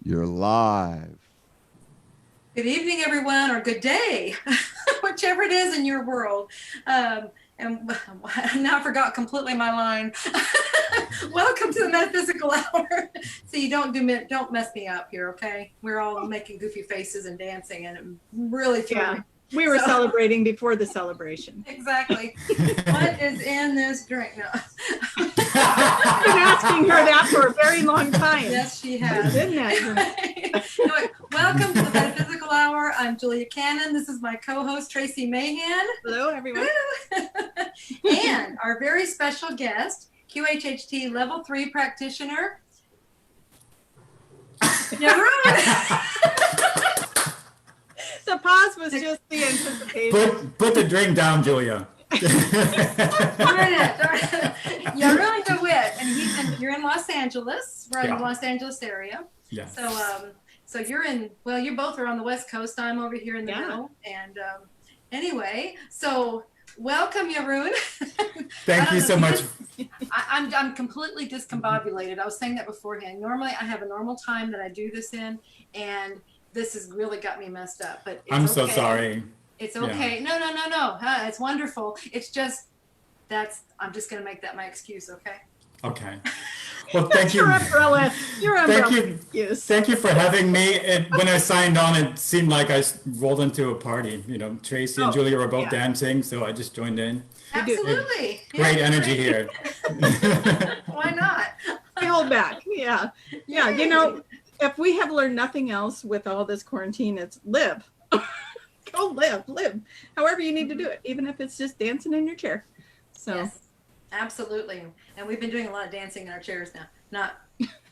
You're live. Good evening, everyone, or good day, whichever it is in your world. And now I forgot completely my line. Welcome to the Metaphysical Hour. So you don't mess me up here, okay? We're all making goofy faces and dancing, and it really threw me. We were celebrating before the celebration. Exactly. What is in this drink? No. I've been asking her that for a very long time. Yes, she has. Isn't that? Anyway, welcome to the Metaphysical Hour. I'm Julia Cannon. This is my co-host, Tracie Mahan. Hello, everyone. And our very special guest, QHHT Level 3 practitioner, Jeroen. The pause was just the anticipation. Put the drink down, Julia. Jeroen de Wit, and you're in Los Angeles. We're in the Los Angeles area. Yeah. So you both are on the West Coast. I'm over here in the middle. And anyway, so welcome, Jeroen. Thank you so much. I'm completely discombobulated. I was saying that beforehand. Normally, I have a normal time that I do this in, and this has really got me messed up. But I'm so sorry. It's okay. Yeah. No. It's wonderful. It's just I'm just gonna make that my excuse. Okay. Okay. Well, thank you. Your umbrella. Excuse. Thank you for having me. When I signed on, it seemed like I rolled into a party. You know, Tracie and Julia were both dancing, so I just joined in. Absolutely. Great energy here. Why not? We hold back. Yeah. You know, if we have learned nothing else with all this quarantine, it's live. Go live. However you need to do it, even if it's just dancing in your chair. So. Yes, absolutely. And we've been doing a lot of dancing in our chairs now, not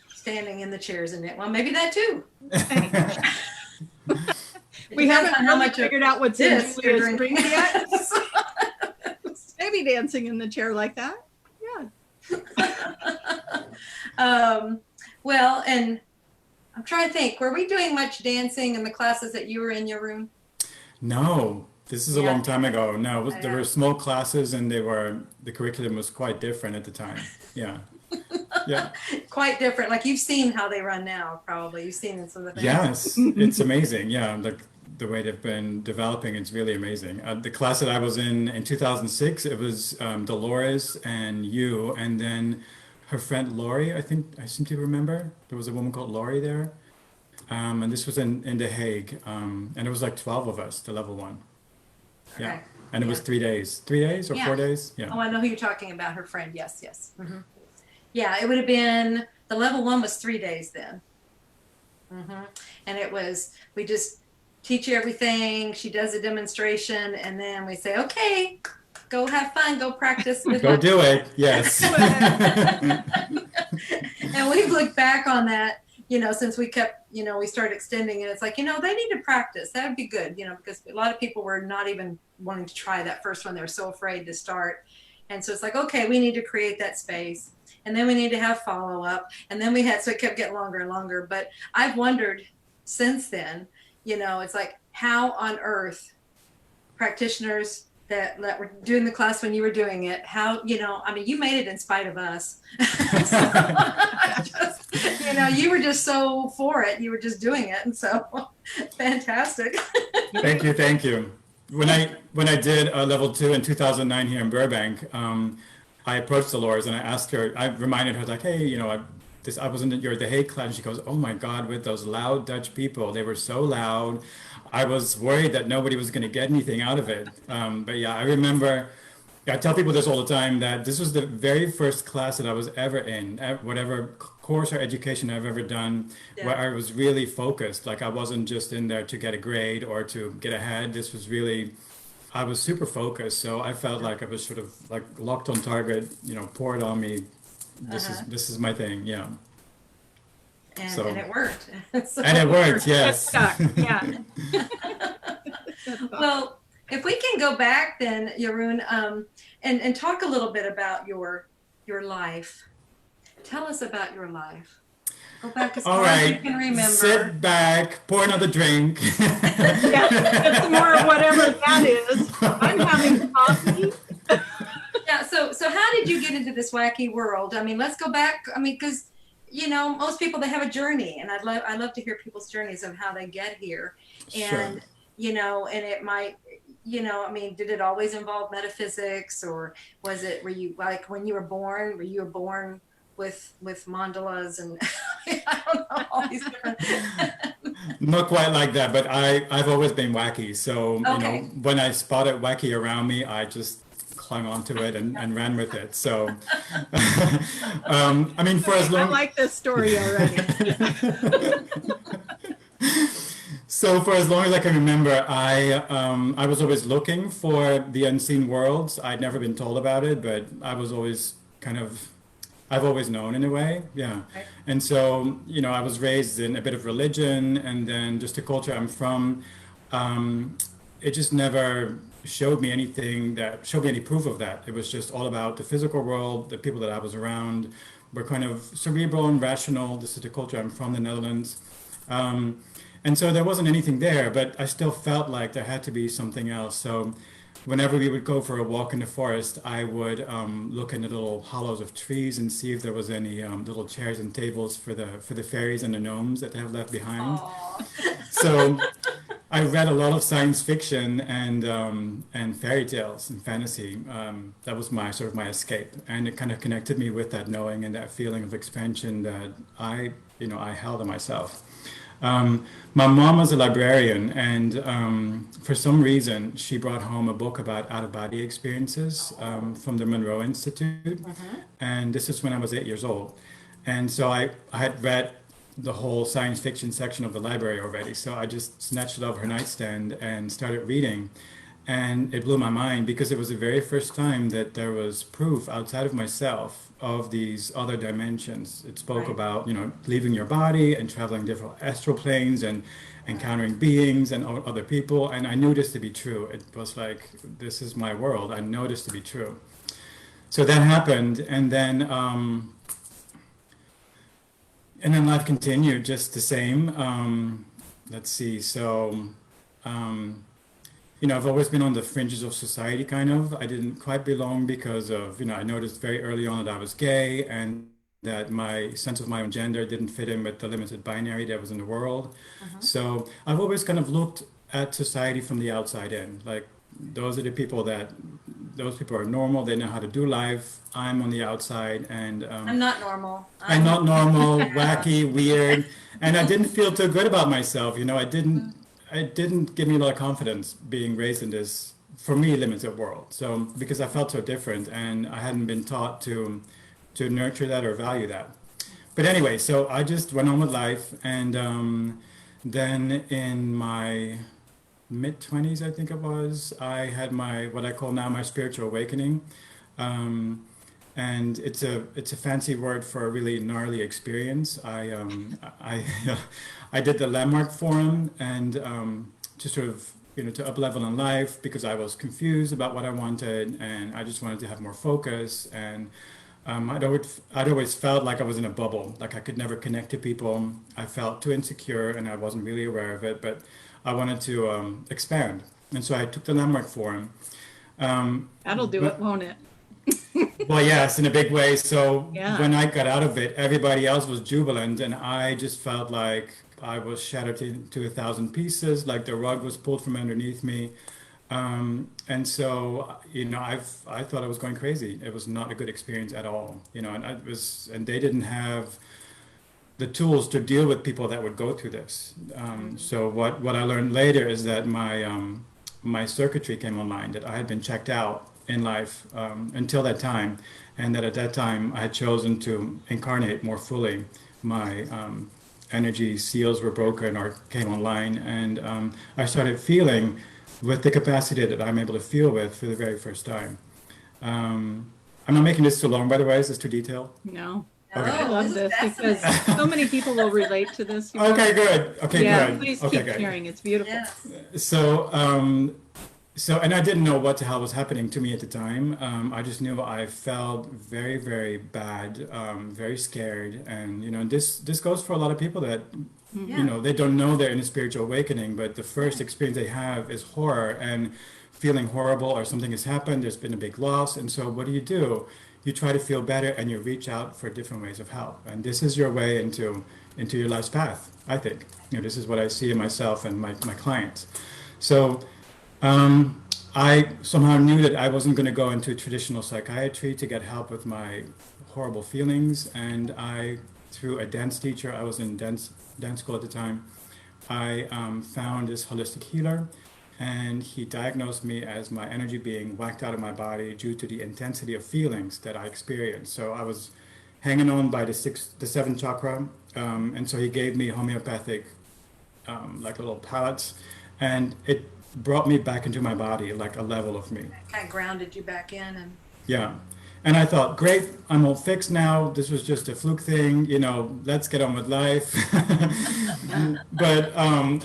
standing in the chairs in it. Well, maybe that too. We haven't really figured out what's in Julia's drink yet. Maybe dancing in the chair like that. Yeah. Well, and I'm trying to think, were we doing much dancing in the classes that you were in your room? No, this is a long time ago. No, there were small classes, and the curriculum was quite different at the time. Yeah. Yeah. Quite different. Like, you've seen how they run now, probably. You've seen some of the things. Yes, it's amazing. Yeah, the way they've been developing, it's really amazing. The class that I was in 2006, it was Dolores and you, and then her friend Lori, I seem to remember. There was a woman called Lori there. And this was in The Hague. And it was like 12 of us, the level 1. Yeah. Okay. And it was 3 days. 3 days or 4 days? Yeah. Oh, I know who you're talking about, her friend. Yes. Mm-hmm. Yeah, it would have been, the level 1 was 3 days then. Mm-hmm. And we just teach you everything. She does a demonstration, and then we say, okay, go have fun, go practice. Go do it, yes. And we've looked back on that, since we started extending it. It's like, they need to practice. That would be good, because a lot of people were not even wanting to try that first one. They were so afraid to start. And so it's like, okay, we need to create that space. And then we need to have follow-up. And then so it kept getting longer and longer. But I've wondered since then, it's like, how on earth practitioners that were doing the class when you were doing it, how, you made it in spite of us. You were just so for it. You were just doing it. And so fantastic. Thank you. When I did level 2 in 2009 here in Burbank, I approached Dolores and I asked her, I reminded her, like, hey, I was in the Hague class, and she goes, oh my God, with those loud Dutch people, they were so loud. I was worried that nobody was going to get anything out of it. But yeah, I remember, I tell people this all the time, that this was the very first class that I was ever in, whatever course or education I've ever done, where I was really focused. Like, I wasn't just in there to get a grade or to get ahead. This was really, I was super focused. So I felt like I was sort of like locked on target, poured on me. This is my thing. Yeah. And it worked. And it worked, yes. Yeah. Well, if we can go back then, Jeroen, and talk a little bit about your life. Tell us about your life. Go back as far as you can remember. Sit back, pour another drink. It's more of whatever that is. I'm having coffee. Yeah, so how did you get into this wacky world? Let's go back. Because you know, most people, they have a journey, and I love to hear people's journeys of how they get here. And, Sure. you know, and it might, you know, I mean, did it always involve metaphysics, or were you like, when you were born, with mandalas and I don't know, all these different. Not quite like that, but I've always been wacky. So, you know, Okay. when I spotted wacky around me, I just clung onto it and ran with it. So, I mean, for as I long. like this story already. So for as long as I can remember, I was always looking for the unseen worlds. I'd never been told about it, but I was always kind of, I've always known in a way, yeah. Right. And so, you know, I was raised in a bit of religion, and then just the culture I'm from, it just never showed me anything that showed me any proof of that. It was just all about the physical world. The people that I was around were kind of cerebral and rational. This is the culture I'm from, the Netherlands. Um, and so there wasn't anything there, but I still felt like there had to be something else. So whenever we would go for a walk in the forest, I would look in the little hollows of trees and see if there was any little chairs and tables for the fairies and the gnomes that they have left behind. Aw. So I read a lot of science fiction and fairy tales and fantasy. That was my sort of my escape, and it kind of connected me with that knowing and that feeling of expansion that I held in myself. My mom was a librarian, and for some reason, she brought home a book about out-of-body experiences from the Monroe Institute. And this is when I was 8 years old. And so I had read the whole science fiction section of the library already. So I just snatched it off her nightstand and started reading. And it blew my mind because it was the very first time that there was proof outside of myself of these other dimensions. It spoke Right. about, leaving your body and traveling different astral planes and encountering beings and other people. And I knew this to be true. It was like, this is my world. I know this to be true. So that happened. And then life continued just the same. Let's see. So, I've always been on the fringes of society, kind of. I didn't quite belong because of, I noticed very early on that I was gay and that my sense of my own gender didn't fit in with the limited binary that was in the world. So I've always kind of looked at society from the outside in. Like, those people are normal. They know how to do life. I'm on the outside, and I'm not normal. I'm not normal, wacky, weird, and I didn't feel too good about myself. It didn't give me a lot of confidence being raised in this, for me, limited world. So because I felt so different, and I hadn't been taught to nurture that or value that. But anyway, so I just went on with life, and then in my mid-20s, I think it was, I had what I call now my spiritual awakening. And it's a fancy word for a really gnarly experience. I I did the Landmark Forum, and to sort of to up level in life because I was confused about what I wanted, and I just wanted to have more focus. And I'd always felt like I was in a bubble, like I could never connect to people. I felt too insecure, and I wasn't really aware of it. But I wanted to expand, and so I took the Landmark Forum. That'll do but- it, won't it? Well, yes, in a big way. So Yeah. when I got out of it, everybody else was jubilant, and I just felt like I was shattered into 1,000 pieces, like the rug was pulled from underneath me. And so, I thought I was going crazy. It was not a good experience at all, and they didn't have the tools to deal with people that would go through this. So what I learned later is that my circuitry came online, that I had been checked out in life until that time, and that at that time I had chosen to incarnate more fully. My energy seals were broken or came online, and I started feeling with the capacity that I'm able to feel with for the very first time. I'm not making this too long, by the way. Is this too detailed? No. Okay. I love this because so many people will relate to this. Okay, good. Okay, Yeah, good. please Okay, keep good. sharing. It's beautiful. Yes. So, and I didn't know what the hell was happening to me at the time. I just knew I felt very, very bad, very scared. And, this goes for a lot of people that, they don't know they're in a spiritual awakening, but the first experience they have is horror and feeling horrible, or something has happened. There's been a big loss. And so what do? you try to feel better and you reach out for different ways of help. And this is your way into your life's path, I think. This is what I see in myself and my clients. So I somehow knew that I wasn't going to go into traditional psychiatry to get help with my horrible feelings. And through a dance teacher, I was in dance school at the time, I found this holistic healer, and he diagnosed me as my energy being whacked out of my body due to the intensity of feelings that I experienced. So I was hanging on by the seventh chakra, and so he gave me homeopathic, like little pellets, and it brought me back into my body, like a level of me. Kind of grounded you back in, and yeah. And I thought, great, I'm all fixed now. This was just a fluke thing, let's get on with life. But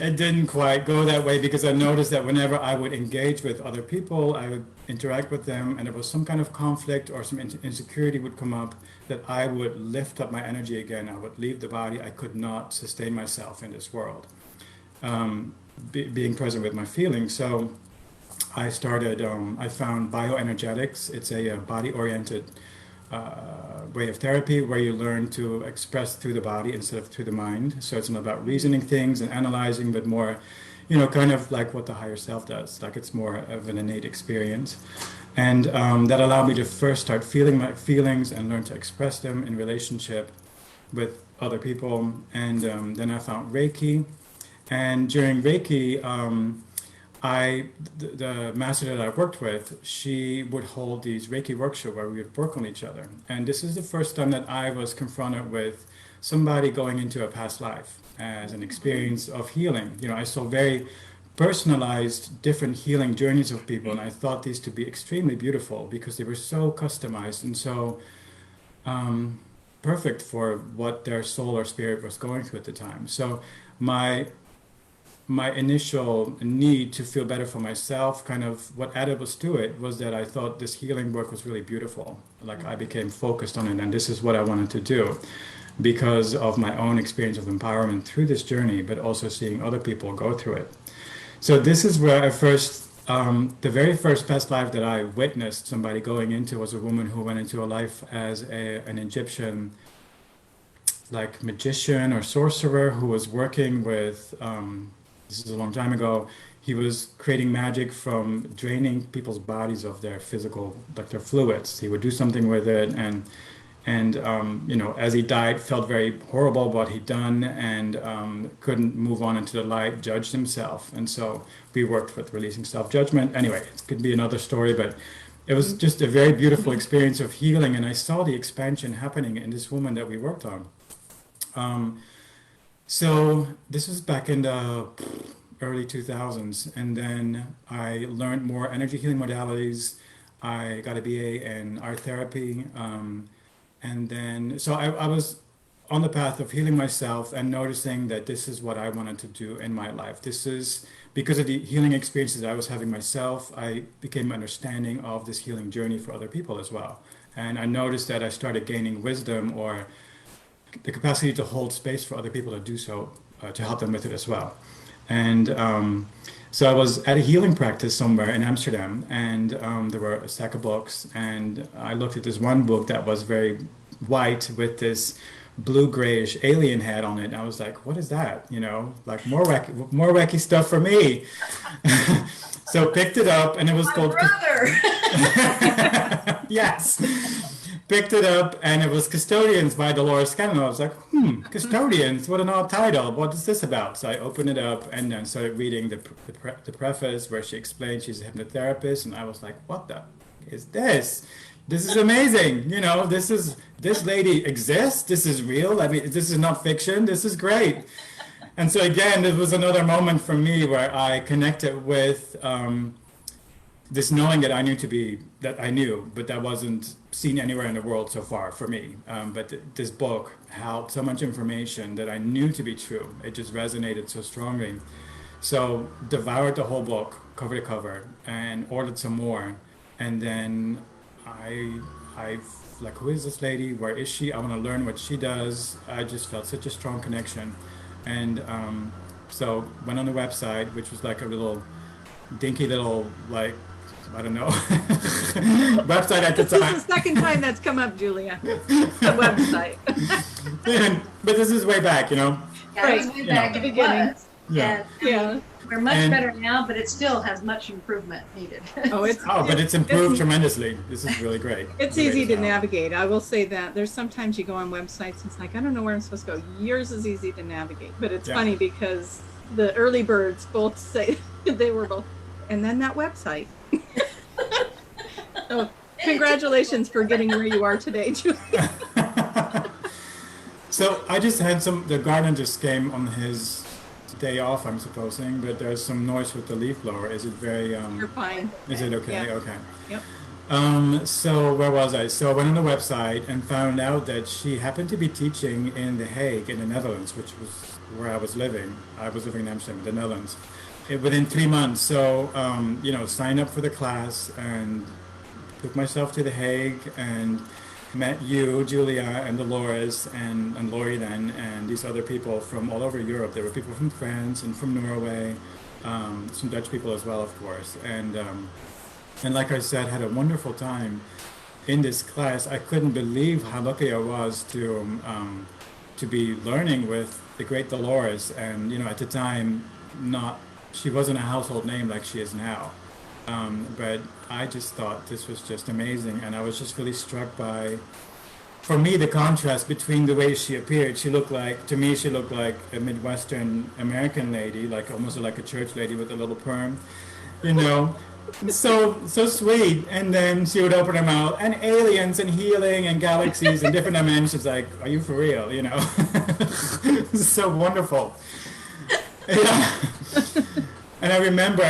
it didn't quite go that way, because I noticed that whenever I would engage with other people, I would interact with them, and there was some kind of conflict or some insecurity would come up, that I would lift up my energy again. I would leave the body. I could not sustain myself in this world, being present with my feelings. So I started, I found bioenergetics. It's a body-oriented way of therapy where you learn to express through the body instead of through the mind. So it's not about reasoning things and analyzing, but more, kind of like what the higher self does. Like it's more of an innate experience. And that allowed me to first start feeling my feelings and learn to express them in relationship with other people. And then I found Reiki. And during Reiki, the master that I worked with, she would hold these Reiki workshops where we would work on each other. And this is the first time that I was confronted with somebody going into a past life as an experience of healing. I saw very personalized, different healing journeys of people, and I thought these to be extremely beautiful because they were so customized and so perfect for what their soul or spirit was going through at the time. So my initial need to feel better for myself, kind of what added was to it, was that I thought this healing work was really beautiful. Like I became focused on it, and this is what I wanted to do because of my own experience of empowerment through this journey, but also seeing other people go through it. So this is where I first, the very first past life that I witnessed somebody going into was a woman who went into a life as an Egyptian like magician or sorcerer who was working with, this is a long time ago, he was creating magic from draining people's bodies of their physical, like their fluids. He would do something with it, and as he died, felt very horrible what he'd done, and couldn't move on into the light, judged himself. And so we worked with releasing self-judgment. Anyway, it could be another story, but it was just a very beautiful experience of healing, and I saw the expansion happening in this woman that we worked on. So this was back in the early 2000s, and then I learned more energy healing modalities. I got a BA in art therapy, and then so I was on the path of healing myself and noticing that this is what I wanted to do in my life. This is because of the healing experiences I was having myself. I became understanding of this healing journey for other people as well, and I noticed that I started gaining wisdom or the capacity to hold space for other people to do so, to help them with it as well. And so I was at a healing practice somewhere in Amsterdam, and there were a stack of books, and I looked at this one book that was very white with this blue grayish alien head on it. And I was like, what is that? Like more wacky stuff for me. So picked it up, and it was called brother. Yes. Picked it up, and it was Custodians by Dolores Cannon. I was like, Custodians, what an odd title. What is this about? So I opened it up and then started reading the preface where she explained she's a hypnotherapist, and I was like, what the is this? This is amazing. This lady exists. This is real. I mean, this is not fiction. This is great. And so again, it was another moment for me where I connected with this knowing that I knew, but that wasn't seen anywhere in the world so far for me. But this book held so much information that I knew to be true. It just resonated so strongly. So devoured the whole book, cover to cover, and ordered some more. And then I like, who is this lady? Where is she? I want to learn what she does. I just felt such a strong connection. And so went on the website, which was like a little dinky little, like, I don't know, website at the This is time. the second time that's come up, Julia. The website. But this is way back, you know. Yeah, it was Right. way You back know. and it Beginning. was. Yeah. And, Yeah. we're much And- better now, but it still has much improvement needed. Oh, But it's improved tremendously. This is really great. It's Really easy to is now. navigate. I will say that. There's sometimes you go on websites, it's like, I don't know where I'm supposed to go. Yours is easy to navigate. But it's Yeah. funny because the early birds both say they were both. And then that website. So congratulations for getting where you are today, Julia. So I just had the gardener just came on his day off, I'm supposing, but there's some noise with the leaf blower. Is it very, You're fine. is it okay? Yeah. Okay. Yep. So where was I? So I went on the website and found out that she happened to be teaching in The Hague in the Netherlands, which was where I was living. I was living in Amsterdam, the Netherlands, within 3 months. So, signed up for the class and took myself to The Hague and met you, Julia, and Dolores, and Lori then, and these other people from all over Europe. There were people from France and from Norway, some Dutch people as well, of course. And like I said, had a wonderful time in this class. I couldn't believe how lucky I was to be learning with the great Dolores. And at the time, she wasn't a household name like she is now. But I just thought this was just amazing, and I was just really struck by, for me, the contrast between the way she appeared. To me, she looked like a Midwestern American lady, like almost like a church lady with a little perm, so so sweet. And then she would open her mouth, and aliens and healing and galaxies and different dimensions. Like, are you for real? So wonderful. Yeah. And I remember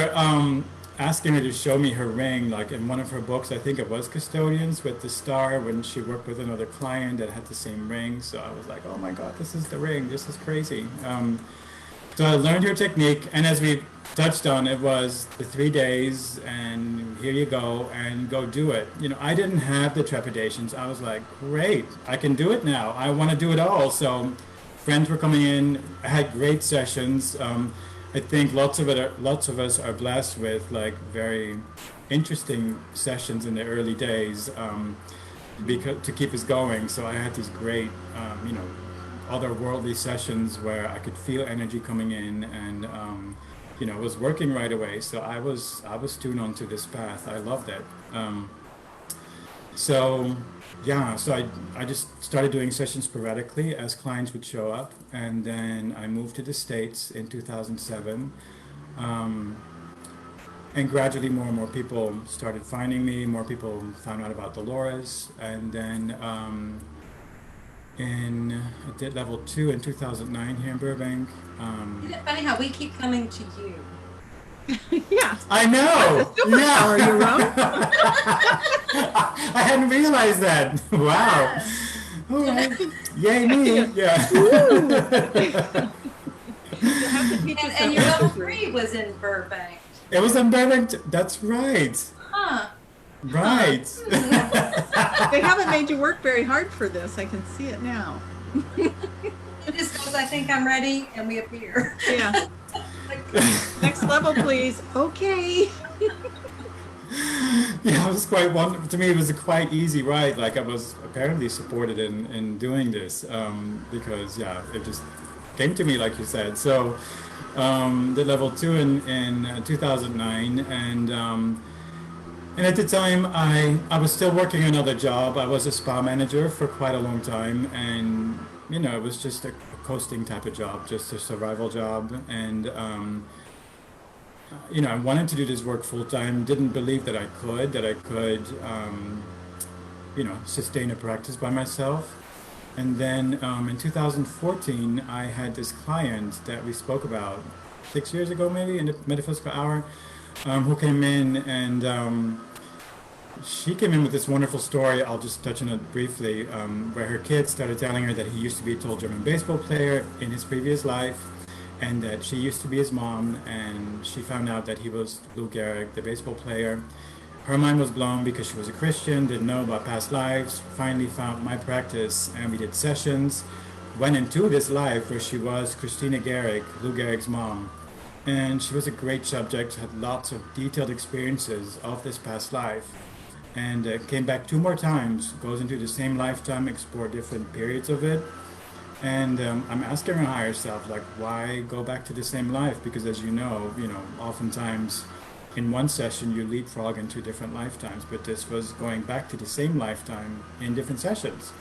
asking her to show me her ring, like in one of her books. I think it was Custodians with the star, when she worked with another client that had the same ring. So I was like, oh my God, this is the ring. This is crazy. So I learned her technique, and as we touched on, it was the 3 days, and here you go, and go do it. I didn't have the trepidations. I was like, great, I can do it now. I want to do it all. So friends were coming in. I had great sessions. I think lots of us are blessed with like very interesting sessions in the early days, because to keep us going. So I had these great, otherworldly sessions where I could feel energy coming in, and it was working right away. So I was tuned onto this path. I loved it. So I just started doing sessions sporadically as clients would show up, and then I moved to the States in 2007, and gradually more and more people started finding me. More people found out about Dolores, and then I did level 2 in 2009 here in Burbank. Isn't it funny how we keep coming to you? Yeah. I know. Superpower, Jeroen. I hadn't realized that. Wow. All right. Yay me. Yeah. You have to teach And your yourself level how to 3 was in Burbank. It was in Burbank. That's right. Huh. Right. They haven't made you work very hard for this. I can see it now. It just goes, I think I'm ready, and we appear. Yeah. Next level, please. Okay. Yeah, it was quite wonderful. To me, it was a quite easy ride. Like, I was apparently supported in doing this, because it just came to me, like you said. So did level 2 in 2009, and at the time I was still working another job. I was a spa manager for quite a long time, and it was just a coasting type of job, just a survival job. And I wanted to do this work full time. Didn't believe that I could sustain a practice by myself. And then in 2014, I had this client that we spoke about 6 years ago, maybe, in the Metaphysical Hour, who came in, and she came in with this wonderful story. I'll just touch on it briefly, where her kids started telling her that he used to be a tall German baseball player in his previous life, and that she used to be his mom, and she found out that he was Lou Gehrig, the baseball player. Her mind was blown because she was a Christian, didn't know about past lives, finally found my practice, and we did sessions, went into this life where she was Christina Gehrig, Lou Gehrig's mom, And she was a great subject, had lots of detailed experiences of this past life, and came back 2 more times, goes into the same lifetime, explore different periods of it. And I'm asking her higher self, like, why go back to the same life? Because as you know, oftentimes in one session you leapfrog into different lifetimes, but this was going back to the same lifetime in different sessions.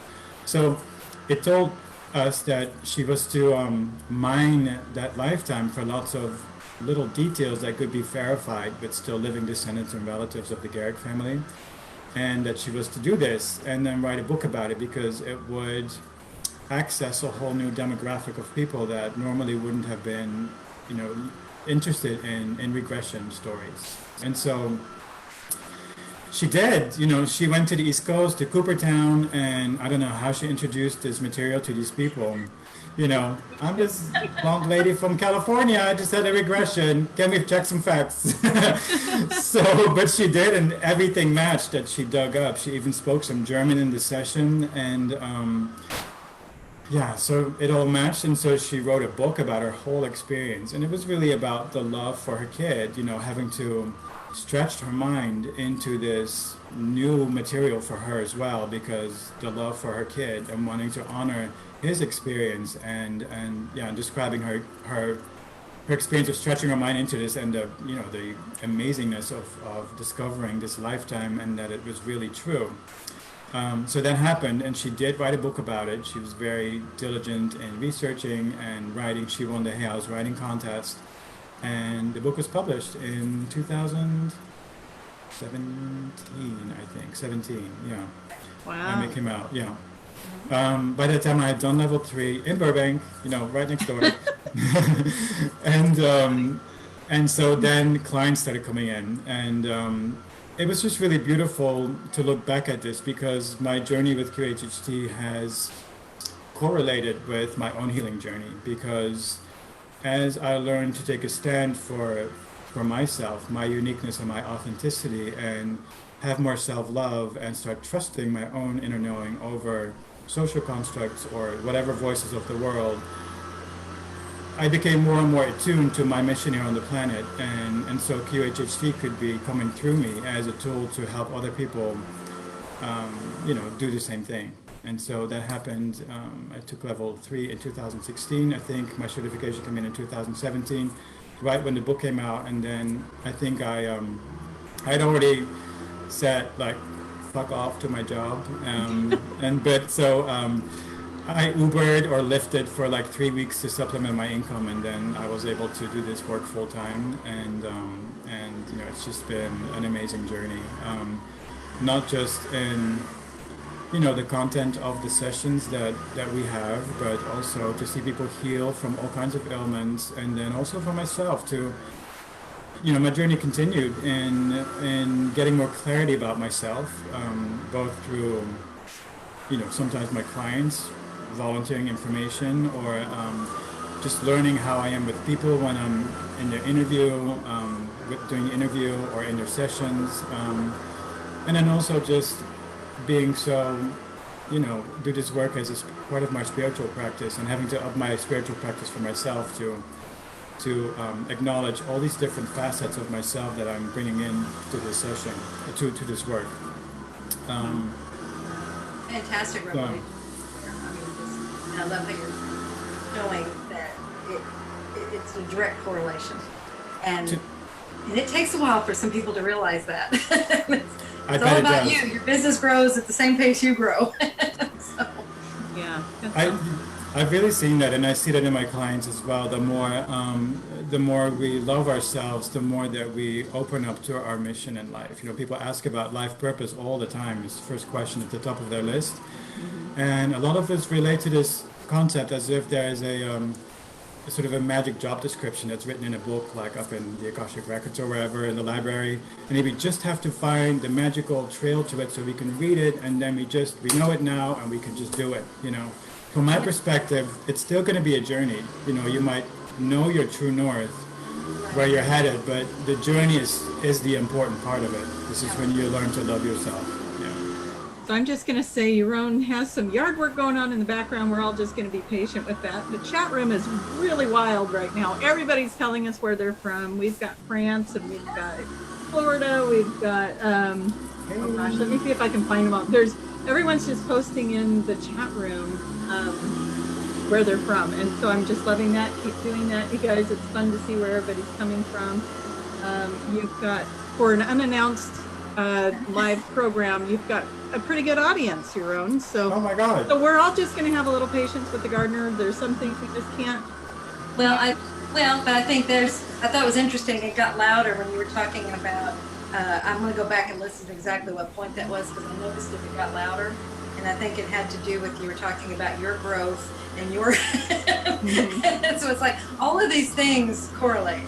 So it told us that she was to mine that lifetime for lots of little details that could be verified with still living descendants and relatives of the Garrick family, and that she was to do this and then write a book about it, because it would access a whole new demographic of people that normally wouldn't have been, interested in regression stories. And so she did. She went to the East Coast, to Coopertown, and I don't know how she introduced this material to these people. I'm this blonde lady from California. I just had a regression. Can we check some facts? But she did, and everything matched that she dug up. She even spoke some German in the session, and so it all matched. And so she wrote a book about her whole experience, and it was really about the love for her kid. Having to stretch her mind into this new material for her as well, because the love for her kid and wanting to honor his experience, and describing her experience of stretching her mind into this, and the amazingness of discovering this lifetime, and that it was really true. So that happened, and she did write a book about it. She was very diligent in researching and writing. She won the Hay House Writing Contest, and the book was published in 2017, I think. 17, yeah. Wow. And it came out, yeah. By the time I had done level 3 in Burbank, right next door, and so then clients started coming in, and it was just really beautiful to look back at this, because my journey with QHHT has correlated with my own healing journey, because as I learned to take a stand for myself, my uniqueness and my authenticity, and have more self-love and start trusting my own inner knowing over social constructs or whatever voices of the world, I became more and more attuned to my mission here on the planet, and so QHHT could be coming through me as a tool to help other people, do the same thing. And so that happened. I took level 3 in 2016. I think my certification came in 2017, right when the book came out. And then I think I'd already said, like, fuck off to my job. I Ubered or Lyfted for like 3 weeks to supplement my income, and then I was able to do this work full time. And it's just been an amazing journey. Not just in the content of the sessions that we have, but also to see people heal from all kinds of ailments, and then also for myself to, my journey continued in getting more clarity about myself, both through, sometimes my clients volunteering information, or just learning how I am with people when I'm in their interview, doing the interview or in their sessions, and then also just being so, do this work as a part of my spiritual practice, and having to up my spiritual practice for myself to acknowledge all these different facets of myself that I'm bringing in to this session, to this work. Fantastic, Revelation. And I love that you're showing that it's a direct correlation, and it takes a while for some people to realize that. It's all about you. Your business grows at the same pace you grow. So. Yeah. I've really seen that, and I see that in my clients as well. The more we love ourselves, the more that we open up to our mission in life. People ask about life purpose all the time. It's the first question at the top of their list. Mm-hmm. And a lot of us relate to this concept as if there is a sort of a magic job description that's written in a book, like up in the Akashic Records or wherever in the library, and we just have to find the magical trail to it so we can read it, and then we know it now, and we can just do it. From my perspective, it's still going to be a journey. You might know your true north, where you're headed, but the journey is the important part of it. This is when you learn to love yourself. Yeah. So I'm just going to say Jeroen has some yard work going on in the background. We're all just going to be patient with that. The chat room is really wild right now. Everybody's telling us where they're from. We've got France and we've got Florida. We've got, oh gosh, let me see if I can find them all. Everyone's just posting in the chat room where they're from. And so I'm just loving that. Keep doing that, you guys. It's fun to see where everybody's coming from. You've got, for an unannounced live program, you've got a pretty good audience, Jeroen. So, oh my God. So we're all just going to have a little patience with the gardener. There's some things we just can't. Well, but I think I thought it was interesting. It got louder when you were talking about, I'm going to go back and listen to exactly what point that was, because I noticed it got louder. And I think it had to do with, you were talking about your growth and your, and so it's like all of these things correlate.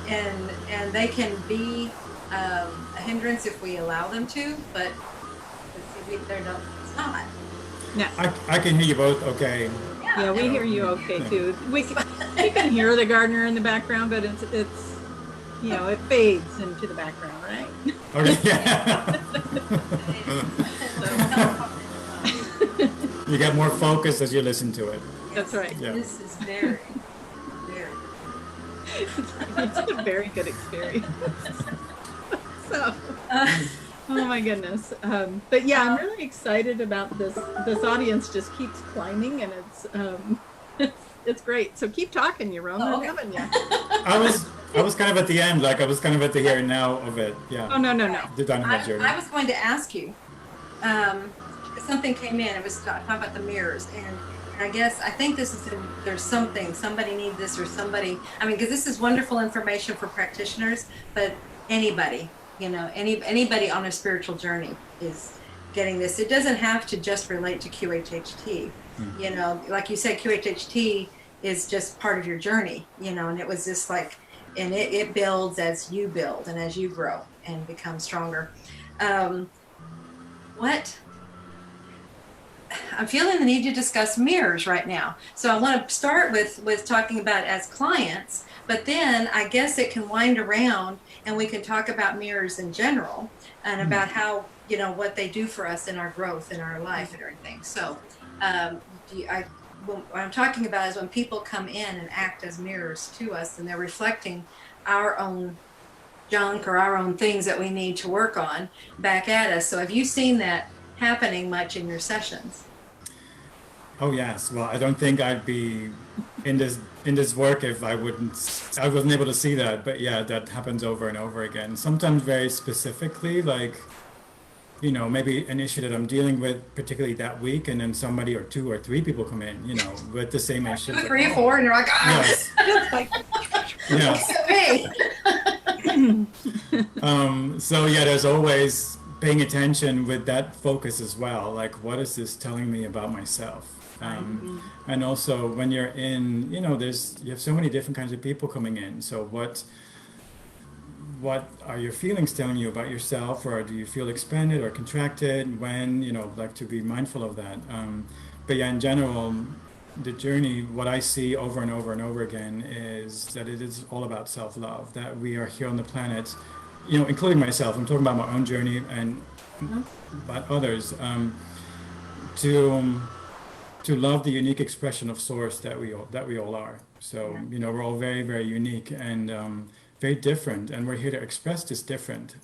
And they can be a hindrance if we allow them to, but it's not. No. I can hear you both okay. Yeah, we hear you okay too. We can hear the gardener in the background, but it's it fades into the background, right? Okay. Yeah. You get more focus as you listen to it. That's right. Yeah. This is very, very. It's a very good experience. So, oh my goodness. But yeah, I'm really excited about this. This audience just keeps climbing, and it's great. So keep talking, Jeroen. Oh, We're loving you. I was kind of at the end, like I was kind of at the here and now of it. Yeah. Oh no. The dynamic journey. I was going to ask you. Something came in. It was talking about the mirrors, and I think this is there's somebody needs this, or somebody. I mean, because this is wonderful information for practitioners, but anybody. Anybody on a spiritual journey is getting this. It doesn't have to just relate to QHHT. Like you said, QHHT is just part of your journey, and it was just like, and it builds as you build and as you grow and become stronger. I'm feeling the need to discuss mirrors right now. So I want to start with talking about it as clients, but then I guess it can wind around and we can talk about mirrors in general and about how, what they do for us in our growth, in our life and everything. So what I'm talking about is when people come in and act as mirrors to us, and they're reflecting our own junk or our own things that we need to work on back at us. So have you seen that happening much in your sessions? Oh yes. Well, I don't think I'd be in this work if I wasn't able to see that. But yeah, that happens over and over again. Sometimes very specifically, like, maybe an issue that I'm dealing with particularly that week, and then somebody or two or three people come in, with the same issue. 2, 3, 4, and you're like, yes. Yes. So yeah, there's always paying attention with that focus as well. Like, what is this telling me about myself? And also when you're in, you have so many different kinds of people coming in. So what are your feelings telling you about yourself, or do you feel expanded or contracted? When, like, to be mindful of that. But yeah, in general, the journey, what I see over and over and over again is that it is all about self-love, that we are here on the planet, including myself. I'm talking about my own journey and about others, to love the unique expression of source that we all are. So, we're all very, very unique and very different, and we're here to express this difference.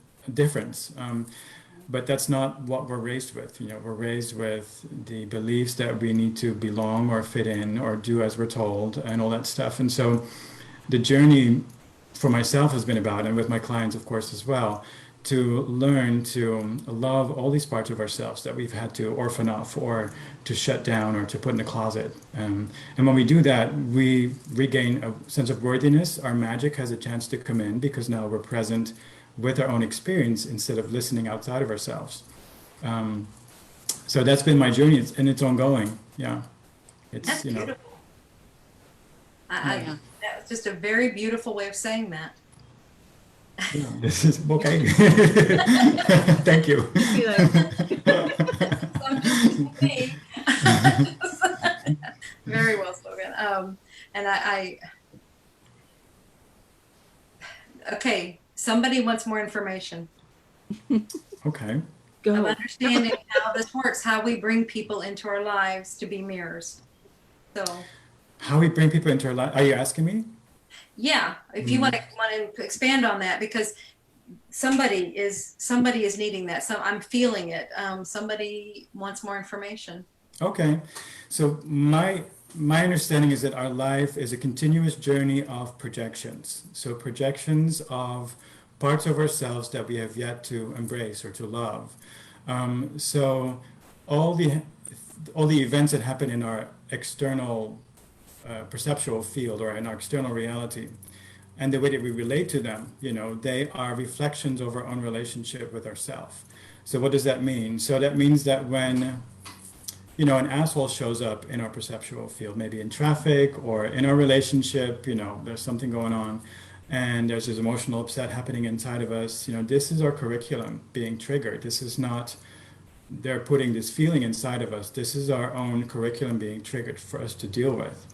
But that's not what we're raised with. We're raised with the beliefs that we need to belong or fit in or do as we're told and all that stuff. And so the journey for myself has been about, and with my clients, of course, as well, to learn to love all these parts of ourselves that we've had to orphan off or to shut down or to put in the closet. And when we do that, we regain a sense of worthiness. Our magic has a chance to come in because now we're present with our own experience instead of listening outside of ourselves. So that's been my journey, and it's ongoing. Yeah. That's beautiful. That was just a very beautiful way of saying that. Yeah, this is okay. Thank you. Very well spoken. And okay, somebody wants more information. Okay. Go. Of understanding how this works, how we bring people into our lives to be mirrors. So How we bring people into our life? Are you asking me? yeah, if you want to expand on that, because somebody is needing that. So I'm feeling it. Somebody wants more information. Okay, so my understanding is that our life is a continuous journey of projections. So projections of parts of ourselves that we have yet to embrace or to love. So all the events that happen in our external perceptual field or in our external reality, and the way that we relate to them, they are reflections of our own relationship with ourselves. So what does that mean? So that means that when an asshole shows up in our perceptual field, maybe in traffic or in our relationship, there's something going on and there's this emotional upset happening inside of us, this is our curriculum being triggered. This is not, they're putting this feeling inside of us. This is our own curriculum being triggered for us to deal with.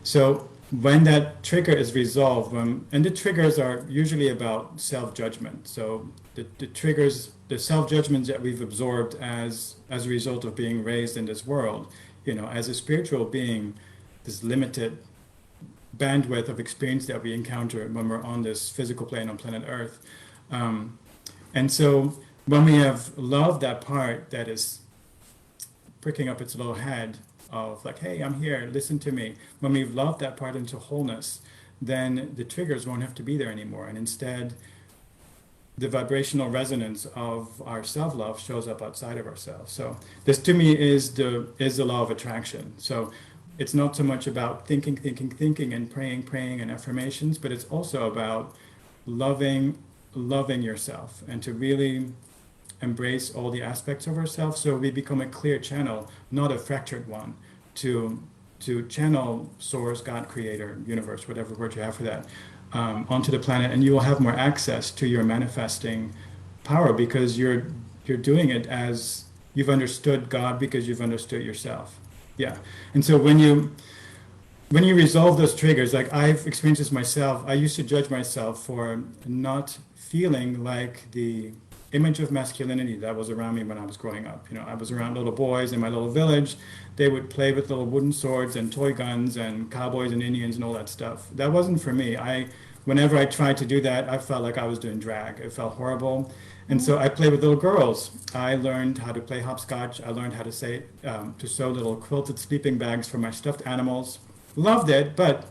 So when that trigger is resolved, and the triggers are usually about self-judgment. So the triggers, the self-judgments that we've absorbed as a result of being raised in this world, as a spiritual being, this limited bandwidth of experience that we encounter when we're on this physical plane on planet Earth. And so when we have loved that part that is pricking up its little head of like, hey, I'm here, listen to me. When we've loved that part into wholeness, then the triggers won't have to be there anymore. And instead, the vibrational resonance of our self-love shows up outside of ourselves. So this to me is the law of attraction. So it's not so much about thinking and praying and affirmations, but it's also about loving yourself and to really embrace all the aspects of ourselves, so we become a clear channel, not a fractured one, to channel source, God, creator, universe, whatever word you have for that, onto the planet, and you will have more access to your manifesting power because you're doing it as you've understood God, because you've understood yourself. Yeah. And so when you resolve those triggers, like I've experienced this myself, I used to judge myself for not feeling like the image of masculinity that was around me when I was growing up. I was around little boys in my little village. They would play with little wooden swords and toy guns and cowboys and Indians and all that stuff. That wasn't for me. Whenever I tried to do that, I felt like I was doing drag. It felt horrible. And so I played with little girls. I learned how to play hopscotch. I learned how to sew little quilted sleeping bags for my stuffed animals. Loved it, but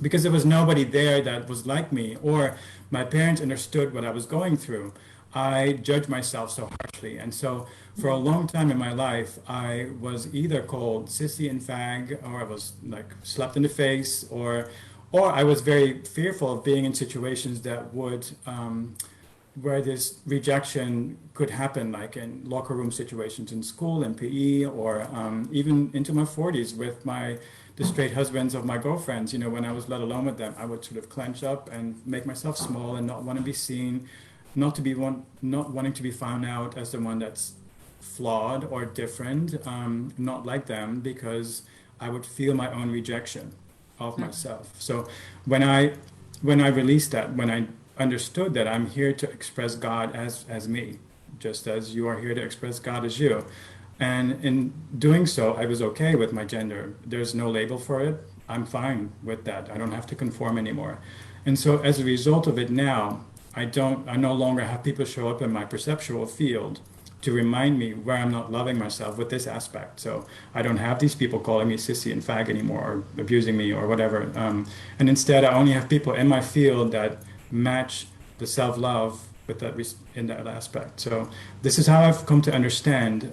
because there was nobody there that was like me, or my parents understood what I was going through, I judged myself so harshly. And so for a long time in my life, I was either called sissy and fag, or I was like slapped in the face, or I was very fearful of being in situations that would, where this rejection could happen, like in locker room situations in school and PE, or even into my 40s with the straight husbands of my girlfriends. When I was let alone with them, I would sort of clench up and make myself small and not want to be seen, not wanting to be found out as the one that's flawed or different, not like them, because I would feel my own rejection of myself. So when I released that, when I understood that I'm here to express God as me, just as you are here to express God as you, and in doing so, I was okay with my gender. There's no label for it. I'm fine with that. I don't have to conform anymore. And so as a result of it now, I no longer have people show up in my perceptual field to remind me where I'm not loving myself with this aspect. So I don't have these people calling me sissy and fag anymore, or abusing me or whatever. And instead, I only have people in my field that match the self-love with that in that aspect. So this is how I've come to understand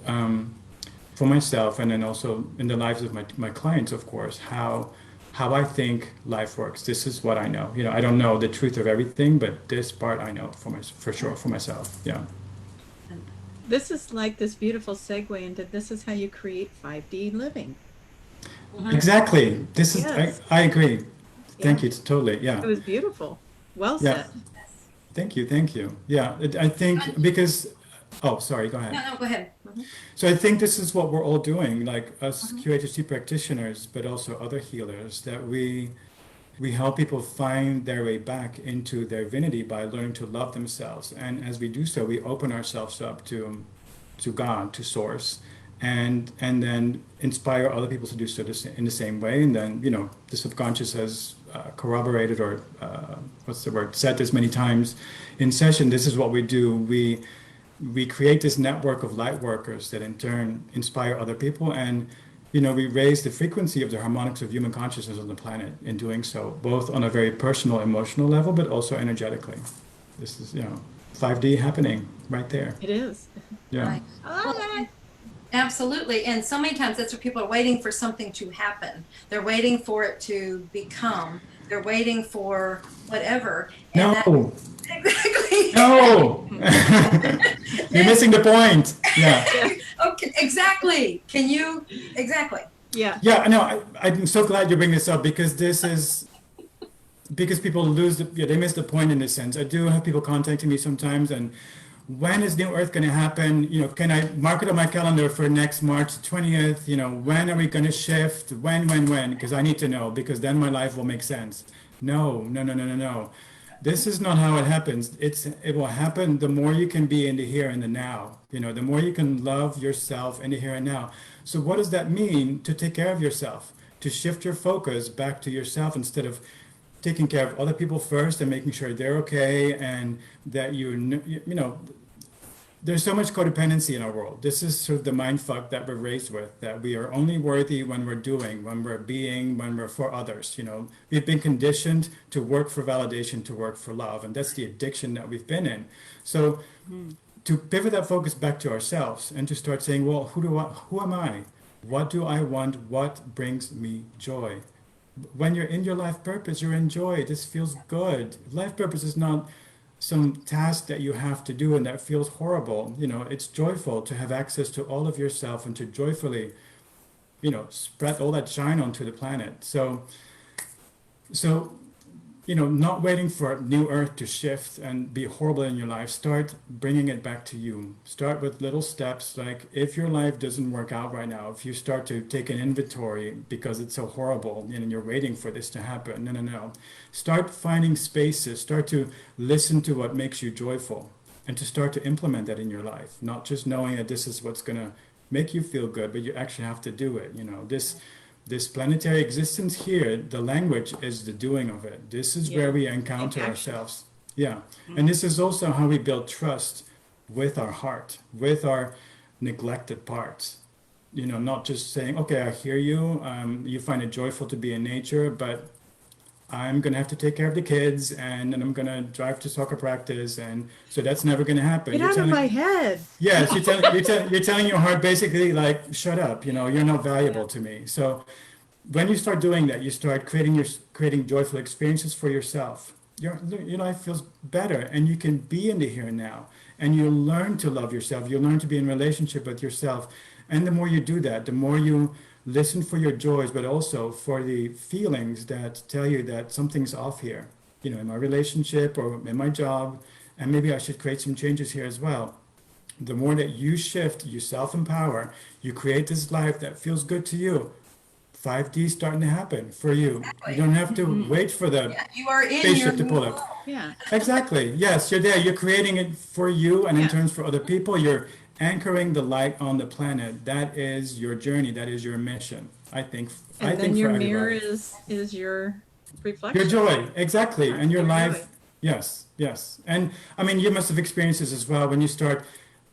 for myself, and then also in the lives of my clients, of course, how I think life works. This is what I know. I don't know the truth of everything, but this part I know for sure for myself. Yeah. This is like this beautiful segue into this is how you create 5D living. Exactly. This is, yes. I agree. Thank Yeah. you. Totally. Yeah. It was beautiful. Well Yeah. said. Thank you. Yeah. I think because, oh, sorry, go ahead. No, go ahead. So I think this is what we're all doing, like us QHHT practitioners, but also other healers, that we we help people find their way back into their divinity by learning to love themselves. And as we do so, we open ourselves up to God, to Source, and then inspire other people to do so in the same way. And then, the subconscious has corroborated, or said this many times in session. This is what we do. We create this network of light workers that in turn inspire other people, and we raise the frequency of the harmonics of human consciousness on the planet in doing so, both on a very personal, emotional level, but also energetically. This is 5D happening right there. It is. Yeah. Right. Oh, Absolutely. And so many times that's what people are waiting for, something to happen. They're waiting for it to become. They're waiting for whatever. And No. Exactly. No. You're missing the point. Yeah. Okay. Exactly. Exactly. Yeah. Yeah. No, I'm so glad you bring this up, because because people they miss the point in a sense. I do have people contacting me sometimes, and when is New Earth going to happen? Can I mark it on my calendar for next March 20th? When are we going to shift? When? Because I need to know, because then my life will make sense. No. This is not how it happens. It will happen the more you can be in the here and the now. The more you can love yourself in the here and now. So what does that mean? To take care of yourself, to shift your focus back to yourself, instead of taking care of other people first and making sure they're okay, and that there's so much codependency in our world. This is sort of the mind fuck that we're raised with, that we are only worthy when we're doing, when we're being, when we're for others. We've been conditioned to work for validation, to work for love, and that's the addiction that we've been in. So to pivot that focus back to ourselves and to start saying, well, who am I? What do I want? What brings me joy? When you're in your life purpose, you're in joy. This feels good. Life purpose is not some task that you have to do and that feels horrible. It's joyful to have access to all of yourself and to joyfully, spread all that shine onto the planet. So not waiting for New Earth to shift and be horrible in your life. Start bringing it back to you. Start with little steps. Like, if your life doesn't work out right now, if you start to take an inventory because it's so horrible and you're waiting for this to happen, no. Start finding spaces. Start to listen to what makes you joyful, and to start to implement that in your life. Not just knowing that this is what's going to make you feel good, but you actually have to do it. This planetary existence here, the language is the doing of it. This is where we encounter ourselves. Yeah. And this is also how we build trust with our heart, with our neglected parts. Not just saying, okay, I hear you. You find it joyful to be in nature, but I'm going to have to take care of the kids, and then I'm going to drive to soccer practice. And so that's never going to happen. Get out of my head. Yes, you're telling your heart basically, like, shut up, you're not valuable to me. So when you start doing that, you start creating joyful experiences for yourself. Your life feels better, and you can be in the here and now, and you learn to love yourself. You learn to be in relationship with yourself. And the more you do that, the more you listen for your joys, but also for the feelings that tell you that something's off here, in my relationship or in my job, and maybe I should create some changes here as well. The more that you shift, you self-empower, you create this life that feels good to you. 5D is starting to happen for you. Exactly. You don't have to wait for the you are in spaceship to pull up. Yeah. Exactly. Yes, you're there. You're creating it for you, and in turns for other people. You're anchoring the light on the planet. That is your journey. That is your mission, I think. And then your mirror is your reflection. Your joy, exactly. And your life. Yes. And I mean, you must have experienced this as well. When you start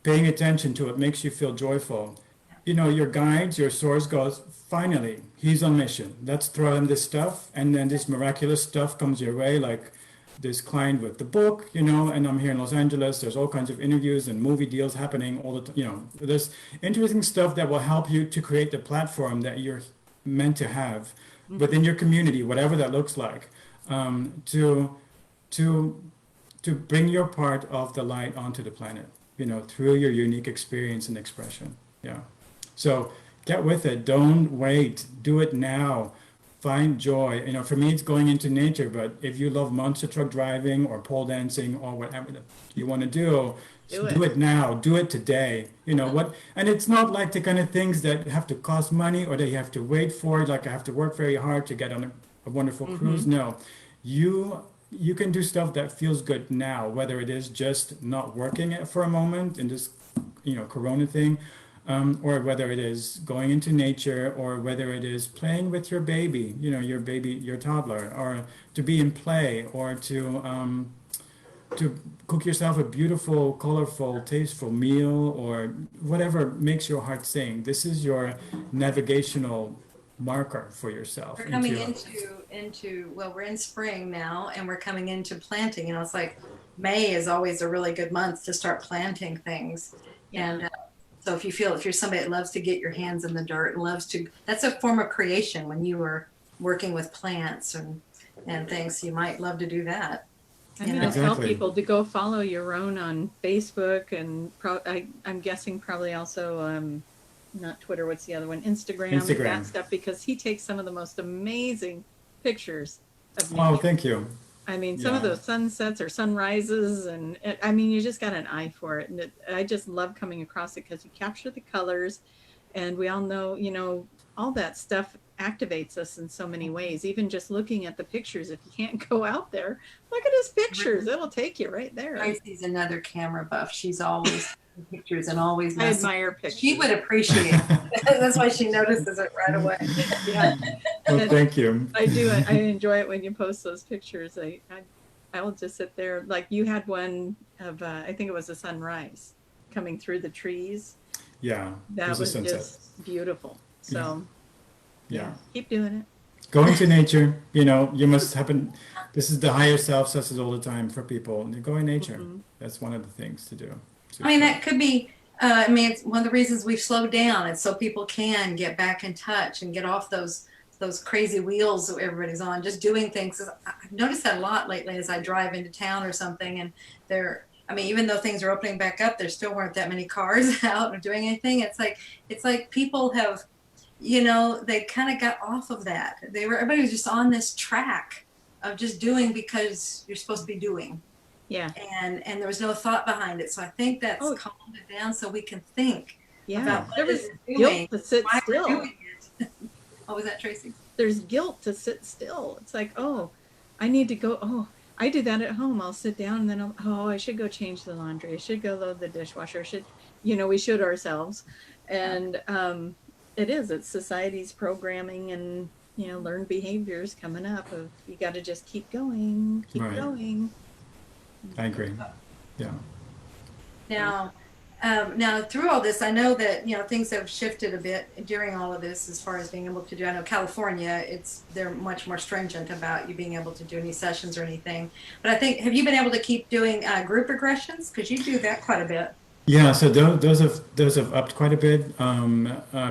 paying attention to what makes you feel joyful, your guides, your source goes, finally, he's on mission. Let's throw him this stuff. And then this miraculous stuff comes your way, like this client with the book, and I'm here in Los Angeles. There's all kinds of interviews and movie deals happening all the time. There's interesting stuff that will help you to create the platform that you're meant to have within your community, whatever that looks like, to bring your part of the light onto the planet, through your unique experience and expression. Yeah. So get with it. Don't wait. Do it now. Find joy. For me, it's going into nature, but if you love monster truck driving or pole dancing or whatever you want to do it now. Do it today. And it's not like the kind of things that have to cost money or that you have to wait for. Like, I have to work very hard to get on a wonderful cruise. No, you can do stuff that feels good now, whether it is just not working it for a moment in this, Corona thing, or whether it is going into nature, or whether it is playing with your baby, your toddler, or to be in play, or to cook yourself a beautiful, colorful, tasteful meal, or whatever makes your heart sing. This is your navigational marker for yourself. We're coming into well, we're in spring now, and we're coming into planting. It's like May is always a really good month to start planting things. And so if you're somebody that loves to get your hands in the dirt and that's a form of creation when you are working with plants and things. You might love to do that. I'm going to tell people to go follow Jeroen on Facebook, and I'm guessing probably also not Twitter. What's the other one? Instagram. That stuff, because he takes some of the most amazing pictures of nature. Oh, thank you. I mean, some of those sunsets or sunrises, and you just got an eye for it. And I just love coming across it because you capture the colors, and we all know, all that stuff activates us in so many ways. Even just looking at the pictures, if you can't go out there, look at his pictures. It'll take you right there. Tracie's another camera buff. She's always pictures and always I admire pictures. She would appreciate it. That's why she notices it right away. Yeah. Well, thank you. I do. I enjoy it when you post those pictures. I will just sit there. Like you had one of, I think it was a sunrise coming through the trees. Yeah. That was just beautiful. So yeah, keep doing it. Go into nature. You must happen. This is the higher self says it all the time for people. Go in nature. That's one of the things to do. That could be, it's one of the reasons we've slowed down. It's so people can get back in touch and get off those crazy wheels that everybody's on, just doing things. I've noticed that a lot lately as I drive into town or something, and even though things are opening back up, there still weren't that many cars out or doing anything. It's like people have, they kind of got off of that. Everybody was just on this track of just doing because you're supposed to be doing. Yeah. And there was no thought behind it. So I think that's calmed it down so we can think about what was doing, guilt to sit why still. we're doing it. Oh, was that Tracie? There's guilt to sit still. It's like, I need to go. I do that at home. I'll sit down and then I should go change the laundry. I should go load the dishwasher. We should ourselves. And it's society's programming and, learned behaviors coming up of you got to just keep going, going. I agree. Yeah. Now through all this, I know that things have shifted a bit during all of this as far as being able to do. I know California, they're much more stringent about you being able to do any sessions or anything. But I think, have you been able to keep doing group regressions? Because you do that quite a bit. Yeah, so those have upped quite a bit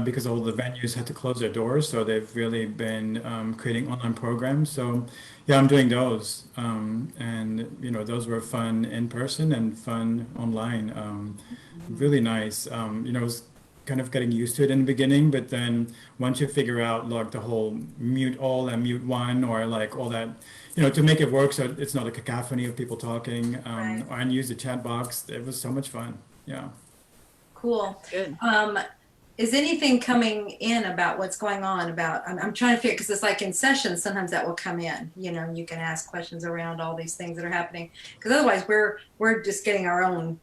because all the venues had to close their doors, so they've really been creating online programs. So yeah, I'm doing those, and those were fun in person and fun online. Really nice. It was kind of getting used to it in the beginning, but then once you figure out like the whole mute all and mute one, or like all that, to make it work so it's not a cacophony of people talking, and use the chat box, it was so much fun. Yeah. Cool. Good. Is anything coming in about what's going on I'm trying to figure, because it's like in sessions, sometimes that will come in, you can ask questions around all these things that are happening, because otherwise we're just getting our own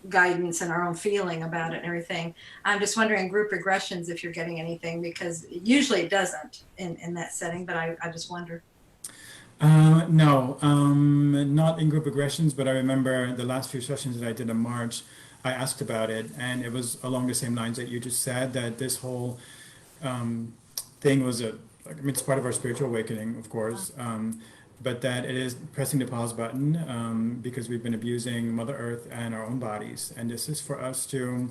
guidance and our own feeling about it and everything. I'm just wondering, group regressions, if you're getting anything, because usually it doesn't in that setting, but I just wonder. No, not in group regressions, but I remember the last few sessions that I did in March, I asked about it, and it was along the same lines that you just said, that this whole thing was it's part of our spiritual awakening, of course, but that it is pressing the pause button because we've been abusing Mother Earth and our own bodies, and this is for us to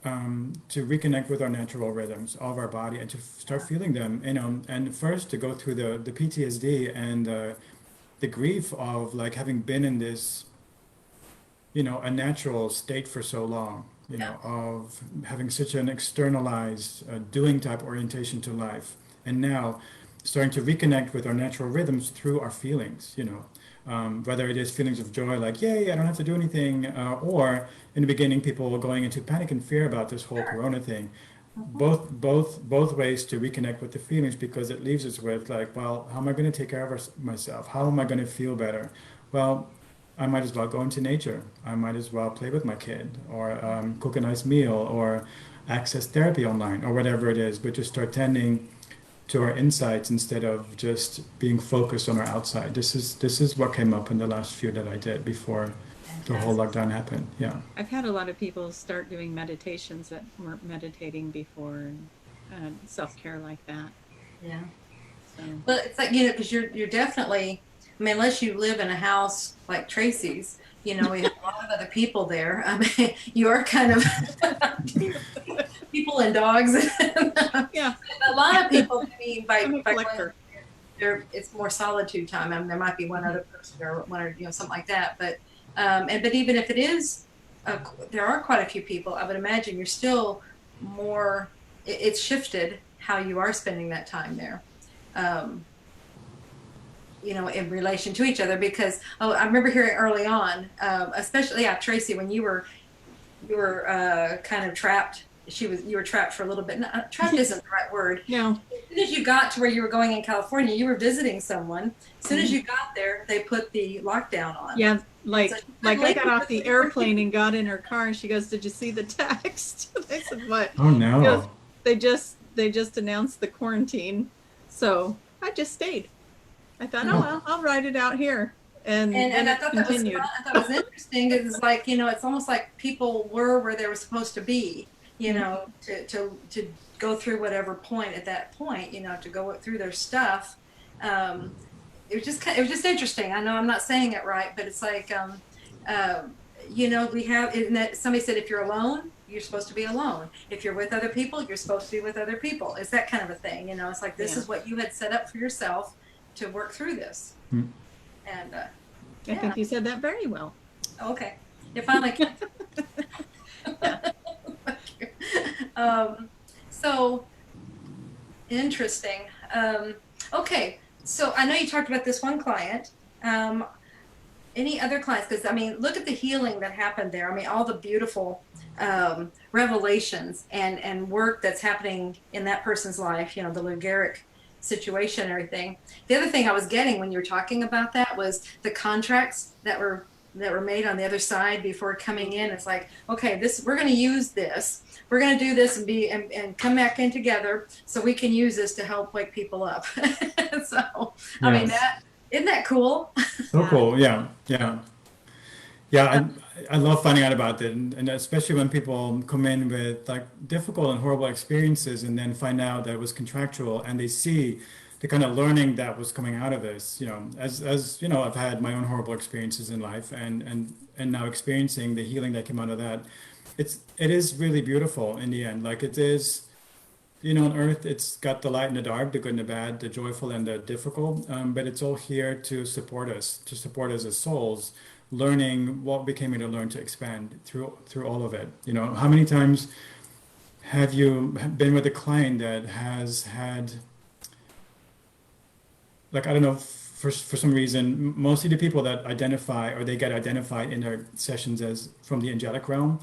reconnect with our natural rhythms of our body and to start feeling them, and first to go through the PTSD and the grief of like having been in this, a natural state for so long, of having such an externalized doing type orientation to life, and now starting to reconnect with our natural rhythms through our feelings, whether it is feelings of joy, like, yay, I don't have to do anything, or in the beginning, people were going into panic and fear about this whole Corona thing. both ways to reconnect with the feelings, because it leaves us with like, well, how am I going to take care of myself? How am I going to feel better? Well, I might as well go into nature. I might as well play with my kid, or cook a nice meal, or access therapy online, or whatever it is. But just start tending to our insides instead of just being focused on our outside. This is what came up in the last few that I did before the whole lockdown happened. Yeah. I've had a lot of people start doing meditations that weren't meditating before, and self-care like that. Yeah. So, Well, it's like, you know, because you're definitely, I mean, unless you live in a house like Tracie's, you know, we have a lot of other people there. I mean, you are kind of people and dogs. yeah, A lot of people, I mean, I'm a by collector. it's more solitude time. I mean, there might be one other person or one, or, you know, something like that. But but even if it is, there are quite a few people. I would imagine you're still more. It's shifted how you are spending that time there. You know, in relation to each other, because I remember hearing early on, especially Tracie, when you were kind of trapped. You were trapped for a little bit. No, trapped isn't the right word. No. As soon as you got to where you were going in California, you were visiting someone. As soon as you got there, they put the lockdown on. Yeah, like So I got off the airplane and got in her car, and she goes, "Did you see the text?" I said, "What?" Oh no. She goes, they just announced the quarantine, so I just stayed. I thought, oh well, I'll write it out here, and I it thought that was continued. fun. I thought it was interesting. It's like, you know, it's almost like people were where they were supposed to be, you know, to go through whatever point at that point, you know, to go through their stuff. It was just interesting. I know I'm not saying it right, but it's like, you know, we have, somebody said, if you're alone, you're supposed to be alone. If you're with other people, you're supposed to be with other people. It's that kind of a thing, you know. It's like, this is what you had set up for yourself to work through this. And I think you said that very well. okay, it finally came. So interesting. Okay, so I know you talked about this one client. Any other clients? Because I mean, look at the healing that happened there. I mean, all the beautiful revelations and work that's happening in that person's life. You know, the Lugaric situation and everything. The other thing I was getting when you were talking about that was the contracts that were made on the other side before coming in. It's like, okay, we're going to use this. We're going to do this and come back in together so we can use this to help wake people up. So, I mean, isn't that cool? So cool. Yeah. I love finding out about it, and especially when people come in with like difficult and horrible experiences and then find out that it was contractual, and they see the kind of learning that was coming out of this. You know, as you know, I've had my own horrible experiences in life, and now experiencing the healing that came out of that. It is really beautiful in the end. Like it is, you know, on earth, it's got the light and the dark, the good and the bad, the joyful and the difficult, but it's all here to support us as souls, learning what we came here to learn, to expand through all of it. You know, how many times have you been with a client that has had, like, I don't know, for some reason, mostly the people that identify, or they get identified in their sessions as from the angelic realm,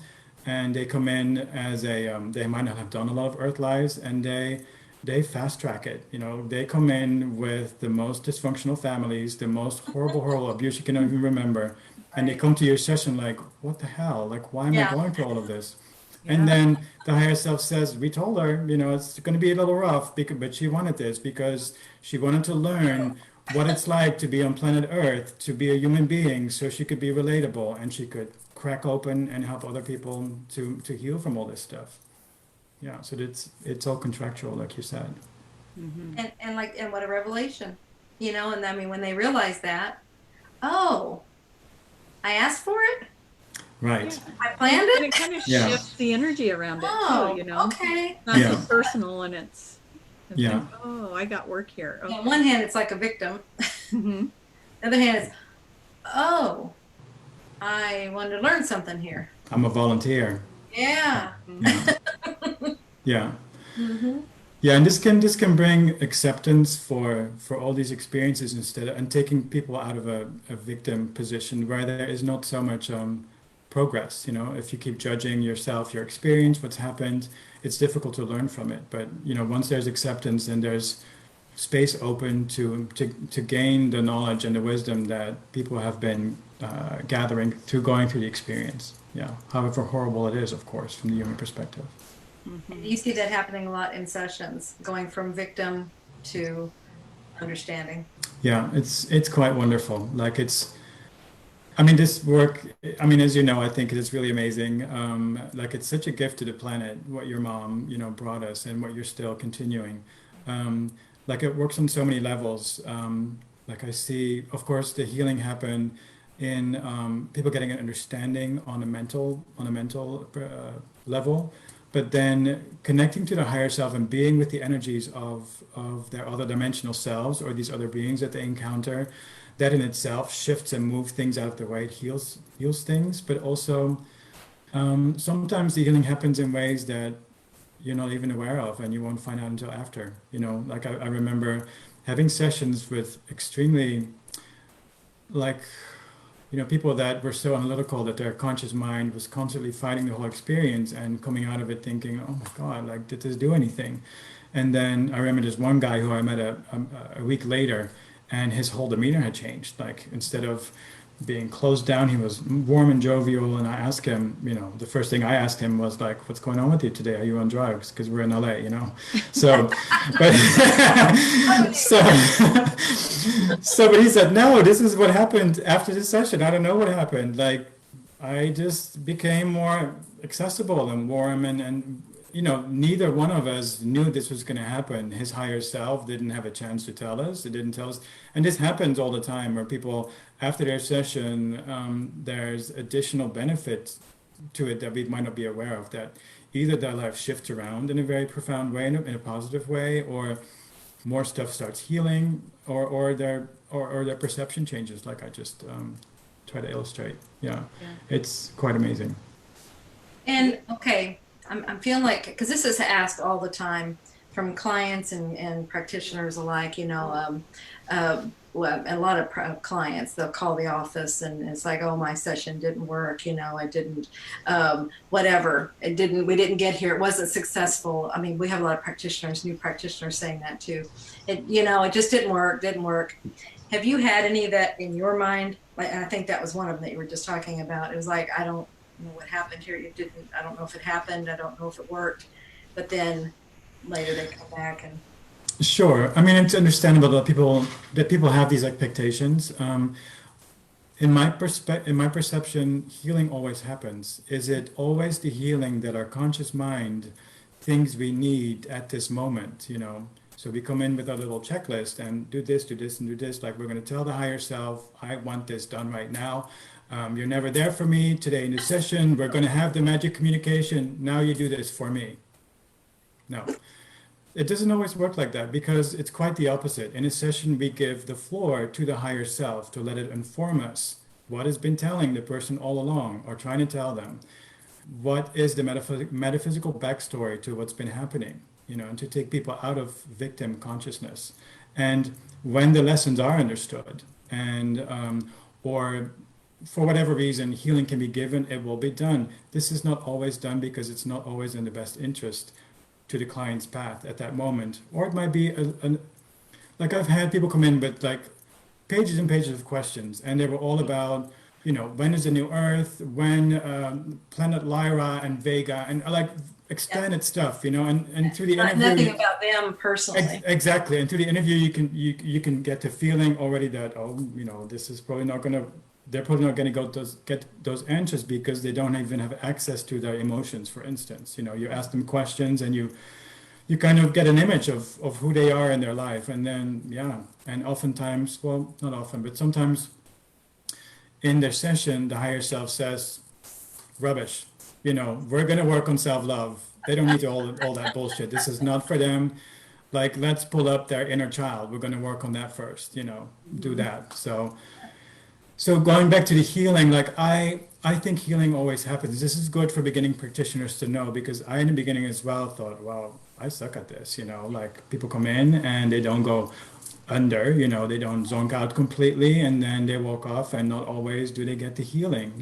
and they come in as they might not have done a lot of earth lives, and they fast track it. You know, they come in with the most dysfunctional families, the most horrible abuse you can even remember, and they come to your session like, what the hell? Like, why am I going through all of this? And then the higher self says, we told her, you know, it's going to be a little rough, but she wanted this because she wanted to learn what it's like to be on planet Earth, to be a human being, so she could be relatable and she could crack open and help other people to heal from all this stuff. Yeah, so it's all contractual, like you said. And what a revelation, you know. And I mean, when they realize that, oh, I asked for it. Right. Yeah. I planned it. And it kind of shifts the energy around it too, you know. Okay. Not so personal, and it's Yeah. like, oh, I got work here. Okay. On one hand, it's like a victim. Mm-hmm. The other hand is, oh, I wanted to learn something here. I'm a volunteer. Yeah. Yeah. Yeah, and this can bring acceptance for all these experiences and taking people out of a victim position where there is not so much progress. If you keep judging yourself, your experience, what's happened, it's difficult to learn from it. But once there's acceptance and there's space open to gain the knowledge and the wisdom that people have been gathering through going through the experience. Yeah, however horrible it is, of course, from the human perspective. And you see that happening a lot in sessions, going from victim to understanding. Yeah, it's quite wonderful. Like this work, as you know, I think it is really amazing. Like it's such a gift to the planet, what your mom, brought us and what you're still continuing. Like it works on so many levels. Like I see, of course, the healing happen in people getting an understanding on a mental level, but then connecting to the higher self and being with the energies of their other dimensional selves or these other beings that they encounter. That in itself shifts and moves things out of the way. It heals things, but also sometimes the healing happens in ways that you're not even aware of and you won't find out until after. Like I remember having sessions with extremely people that were so analytical that their conscious mind was constantly fighting the whole experience and coming out of it thinking, oh my God, like, did this do anything? And then I remember this one guy who I met a week later, and his whole demeanor had changed. Like, instead of being closed down, he was warm and jovial. And I asked him, the first thing I asked him was like, what's going on with you today? Are you on drugs? Because we're in LA, So, but but he said, no, this is what happened after this session. I don't know what happened. Like, I just became more accessible and warm and neither one of us knew this was going to happen. His higher self didn't have a chance to tell us. It didn't tell us. And this happens all the time where people, after their session, there's additional benefits to it that we might not be aware of, that either their life shifts around in a very profound way, in a positive way, or more stuff starts healing, or their perception changes, like I just try to illustrate. Yeah, it's quite amazing. And okay, I'm feeling like, because this is asked all the time from clients and practitioners alike, well, a lot of clients, they'll call the office and it's like, oh, my session didn't work, it didn't, whatever, we didn't get here, it wasn't successful. I mean, we have a lot of practitioners, new practitioners saying that too. It just didn't work. Have you had any of that in your mind? Like, I think that was one of them that you were just talking about. It was like, I don't know what happened here. I don't know if it happened. I don't know if it worked. But then later they come back and. Sure. I mean, it's understandable that people have these expectations. In my perception, healing always happens. Is it always the healing that our conscious mind thinks we need at this moment? So we come in with a little checklist and do this, and do this. Like, we're going to tell the higher self, I want this done right now. You're never there for me today in the session. We're going to have the magic communication. Now you do this for me. No, it doesn't always work like that, because it's quite the opposite. In a session, we give the floor to the higher self to let it inform us what has been telling the person all along, or trying to tell them. What is the metaphysical backstory to what's been happening? And to take people out of victim consciousness. And when the lessons are understood, and or for whatever reason, healing can be given, it will be done. This is not always done because it's not always in the best interest to the client's path at that moment. Or it might be, like, I've had people come in with like pages and pages of questions, and they were all about, when is the new Earth, when planet Lyra and Vega, and like expanded stuff, and through the interview. Nothing about them personally. Exactly. And through the interview, you can get the feeling already that, this is probably not going to, they're probably not going to get those answers because they don't even have access to their emotions, for instance. You ask them questions and you kind of get an image of who they are in their life. And then, and oftentimes, well, not often, but sometimes in their session, the higher self says, rubbish, we're going to work on self-love. They don't need all that bullshit. This is not for them. Like, let's pull up their inner child. We're going to work on that first, do that. So going back to the healing, like I think healing always happens. This is good for beginning practitioners to know, because I in the beginning as well thought, well, I suck at this, like people come in and they don't go, under, they don't zonk out completely and then they walk off, and not always do they get the healing.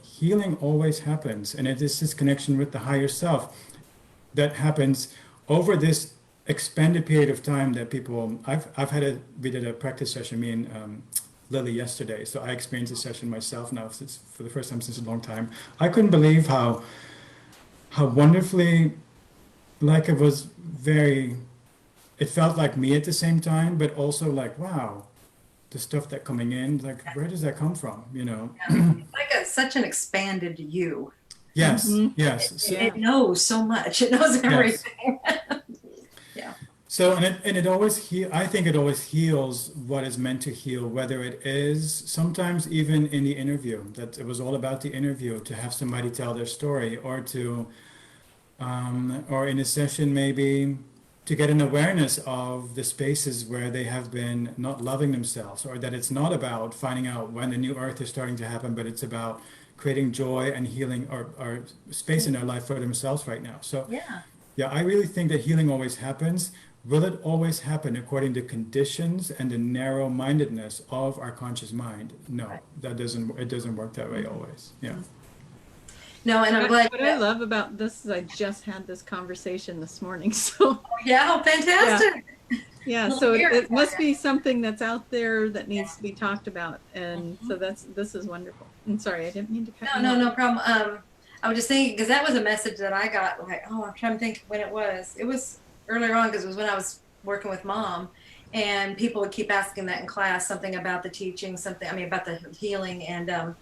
Healing always happens, and it is this connection with the higher self that happens over this expanded period of time that people, we did a practice session, me and Lily, yesterday. So I experienced a session myself now for the first time since a long time. I couldn't believe how wonderfully, like, it felt like me at the same time, but also like, wow, the stuff that coming in, like, where does that come from? Yeah. It's like such an expanded you. Yes, yes. It knows so much. It knows everything. Yeah. So, and it always I think it always heals what is meant to heal, whether it is sometimes even in the interview, that it was all about the interview, to have somebody tell their story, or or in a session maybe to get an awareness of the spaces where they have been not loving themselves, or that it's not about finding out when the new earth is starting to happen, but it's about creating joy and healing, or space in their life for themselves right now. So yeah, I really think that healing always happens. Will it always happen according to conditions and the narrow-mindedness of our conscious mind? No, it doesn't work that way always. Yeah. No, and I'm glad. What I love about this is I just had this conversation this morning. So yeah, fantastic. Yeah, so it must be something that's out there that needs to be talked about, and so this is wonderful. And sorry, I didn't mean to cut you off. No problem. I was just thinking, because that was a message that I got. Like, I'm trying to think when it was. It was earlier on, because it was when I was working with Mom, and people would keep asking that in class, something about the teaching, about the healing, and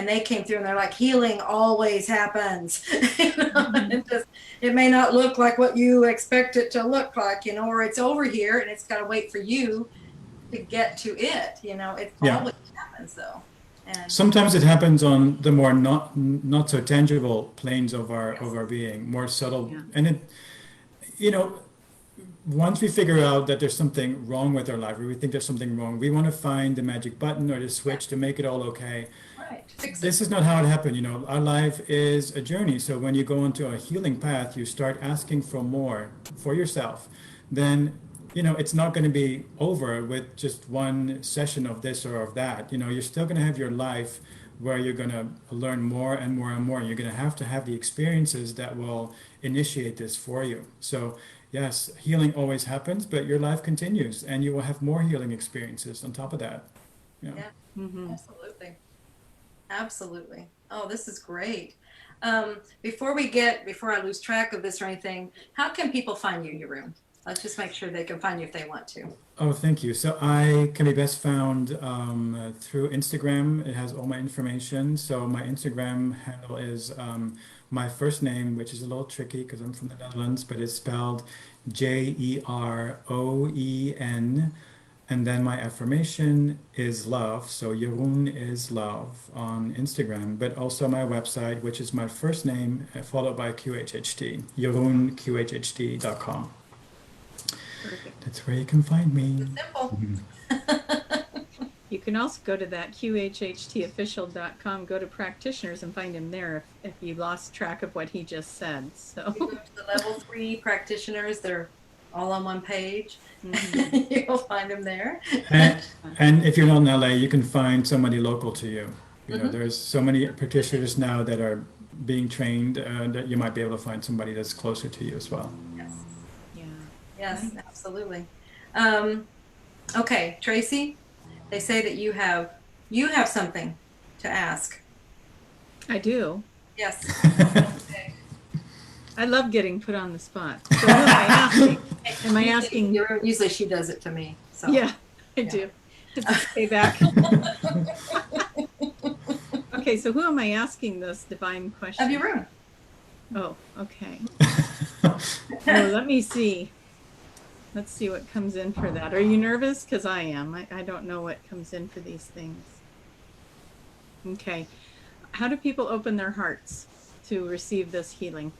they came through and they're like, healing always happens. It may not look like what you expect it to look like, or it's over here and it's got to wait for you to get to it. It always happens though. And sometimes it happens on the more not so tangible planes of our being, more subtle. And it, once we figure out that there's something wrong with our life, or we think there's something wrong, we want to find the magic button or the switch to make it all okay. This is not how it happened. Our life is a journey. So when you go into a healing path, you start asking for more for yourself. Then, it's not going to be over with just one session of this or of that. You're still going to have your life where you're going to learn more and more and more. You're going to have the experiences that will initiate this for you. So yes, healing always happens, but your life continues, and you will have more healing experiences on top of that. Yeah. Mm-hmm. Absolutely. Oh, this is great. Before I lose track of this or anything, how can people find you, Jeroen? Let's just make sure they can find you if they want to. Oh, thank you. So I can be best found through Instagram. It has all my information. So my Instagram handle is my first name, which is a little tricky because I'm from the Netherlands, but it's spelled Jeroen. And then my affirmation is love. So Jeroen is love on Instagram, but also my website, which is my first name followed by QHHT, JeroenQHHT.com. Perfect. That's where you can find me. Simple. You can also go to that QHHTofficial.com, go to practitioners and find him there if you lost track of what he just said. So you go to the level 3 practitioners, they're all on one page. Mm-hmm. You'll find them there. And if you're not in LA, you can find somebody local to you. There's so many practitioners now that are being trained that you might be able to find somebody that's closer to you as well. Yes. Yeah. Yes, absolutely. Okay, Tracie, they say that you have something to ask. I do. Yes. Okay. I love getting put on the spot. So what am I asking? Am I asking? Usually she does it to me. So. Yeah, I do. It's a payback. Okay, so who am I asking this divine question? Of Jeroen. Oh, okay. Oh, let me see. Let's see what comes in for that. Are you nervous? Because I am. I don't know what comes in for these things. Okay. How do people open their hearts to receive this healing?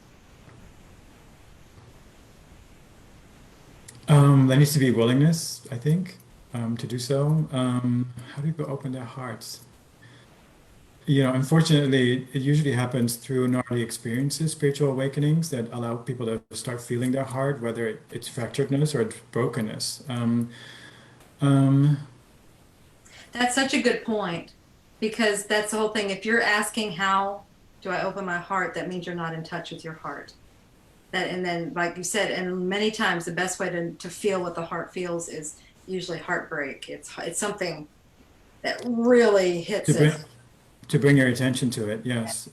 There needs to be willingness, I think, to do so. How do people open their hearts? Unfortunately, it usually happens through gnarly experiences, spiritual awakenings that allow people to start feeling their heart, whether it's fracturedness or it's brokenness. Um, That's such a good point, because that's the whole thing. If you're asking how do I open my heart, that means you're not in touch with your heart. That, and then, like you said, and many times the best way to feel what the heart feels is usually heartbreak. It's something that really hits to bring it. to bring your attention to it, yes.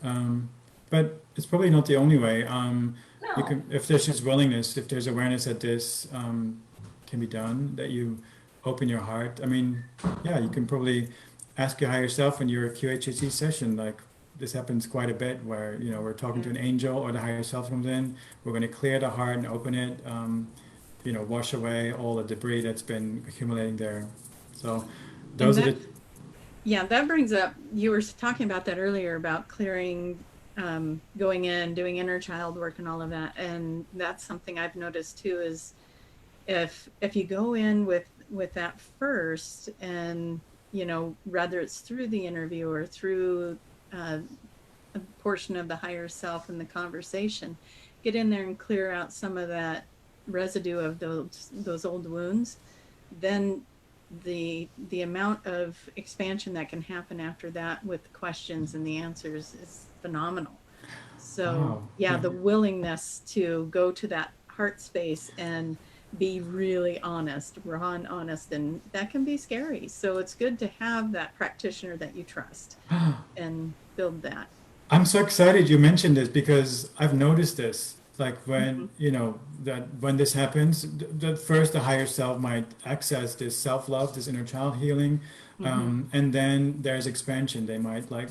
But it's probably not the only way. You No. can, if there's just willingness, if there's awareness that this can be done, that you open your heart. I mean, yeah, you can probably ask your higher self in your QHHT session, like this happens quite a bit where, we're talking to an angel or the higher self comes in, we're going to clear the heart and open it, wash away all the debris that's been accumulating there. So And those are the, yeah, that brings up, you were talking about that earlier about clearing, going in, doing inner child work and all of that. And that's something I've noticed too, is if you go in with that first, and, whether it's through the interview or through a portion of the higher self in the conversation, get in there and clear out some of that residue of those old wounds, then the amount of expansion that can happen after that with the questions and the answers is phenomenal. So wow, yeah, yeah. the willingness to go to that heart space and be really honest, raw and honest, and that can be scary. So it's good to have that practitioner that you trust and build that. I'm so excited you mentioned this because I've noticed this. Like Mm-hmm. when, that when this happens, that first the higher self might access this self-love, this inner child healing, Mm-hmm. and then there's expansion. They might like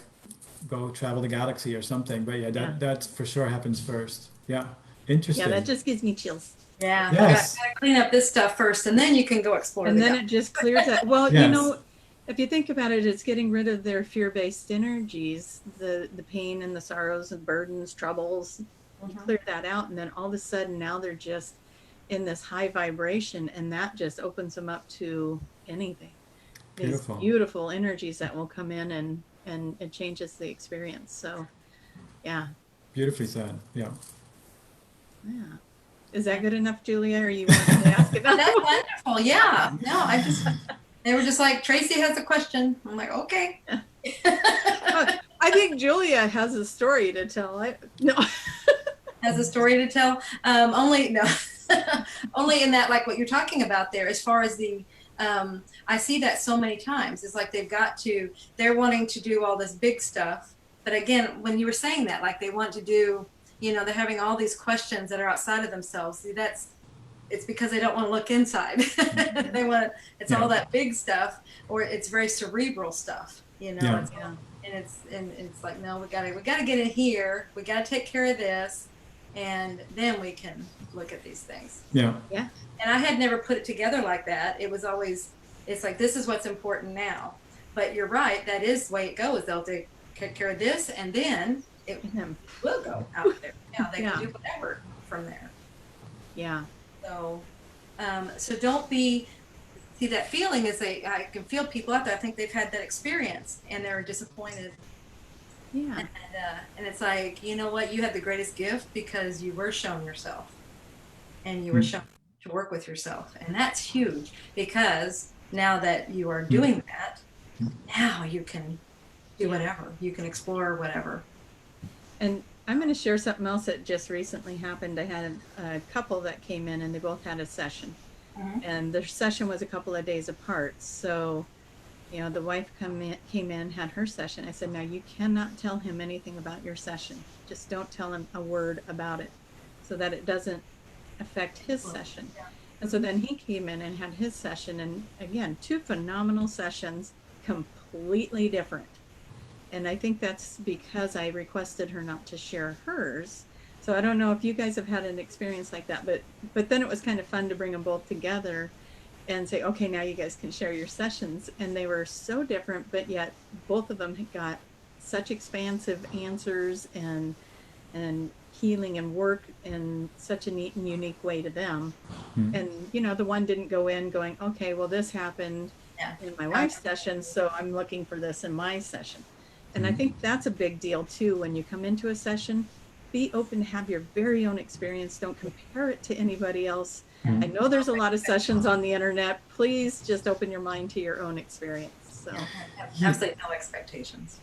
go travel the galaxy or something. But yeah, Yeah. that for sure happens first. Yeah, Yeah, that interesting. just gives me chills. Yeah, Yes, gotta clean up this stuff first, and then you can go explore And the then gut. it just clears that. Well, yes, if you think about it, it's getting rid of their fear-based energies, the pain and the sorrows and burdens, troubles. You Mhm. clear that out, and then all of a sudden now they're just in this high vibration, and that just opens them up to anything. These beautiful, beautiful energies that will come in, and it changes the experience. So yeah, beautifully said. Yeah. yeah. Is that good enough, Julia? Or you want to ask another That's one? wonderful. Yeah. No, they were just like, Tracie has a question. I'm like, okay. I think Julia has a story to tell. No. Has a story to tell. Only no, only in that, like what you're talking about there, as far as the, I see that so many times. It's like they're wanting to do all this big stuff, but again, when you were saying that, like they want to do, they're having all these questions that are outside of themselves. See, it's because they don't want to look inside. It's Yeah. all that big stuff, or it's very cerebral stuff. Yeah. It's Yeah. and it's like, no, we gotta get in here. We gotta take care of this, and then we can look at these things. Yeah. Yeah. And I had never put it together like that. It was always, it's like, this is what's important now. But you're right, that is the way it goes. They'll take care of this, and then it Him. will go out there. They Yeah. can do whatever from there. Yeah. So don't see that feeling is I can feel people out there. I think they've had that experience and they're disappointed. Yeah. And it's like, you know what? You had the greatest gift because you were shown yourself, and you were shown to work with yourself. And that's huge, because now that you are doing that, now you can do whatever. You can explore whatever. And I'm going to share something else that just recently happened. I had a couple that came in, and they both had a session. Mhm. And their session was a couple of days apart. So, the wife came in, had her session. I said, now you cannot tell him anything about your session. Just don't tell him a word about it, so that it doesn't affect his session. Yeah. And so then he came in and had his session. And again, two phenomenal sessions, completely different. And I think that's because I requested her not to share hers. So I don't know if you guys have had an experience like that, but then it was kind of fun to bring them both together and say, okay, now you guys can share your sessions. And they were so different, but yet both of them got such expansive answers and healing and work in such a neat and unique way to them. And the one didn't go in going, okay, well, this happened in my wife's session, so I'm looking for this in my session. And I think that's a big deal too. When you come into a session, be open to have your very own experience. Don't compare it to anybody else. I know there's a lot of sessions on the internet. Please just open your mind to your own experience. So absolutely no expectations.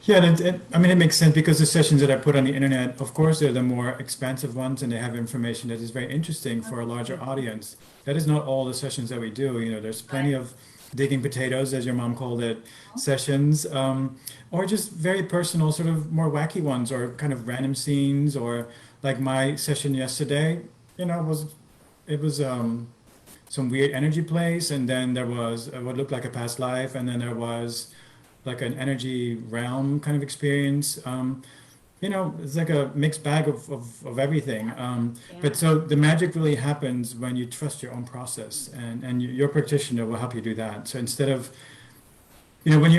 Yeah, I mean, it makes sense because the sessions that I put on the internet, of course, they're the more expansive ones and they have information that is very interesting for a larger audience. That is not all the sessions that we do. You know, there's plenty of digging potatoes, as your mom called it, sessions, or just very personal, sort of more wacky ones, or kind of random scenes, or like my session yesterday, you know, it was some weird energy place, and then there was what looked like a past life, and then there was like an energy realm kind of experience. You know, it's like a mixed bag of everything. But so the magic really happens when you trust your own process, and your practitioner will help you do that. So instead of, you know, when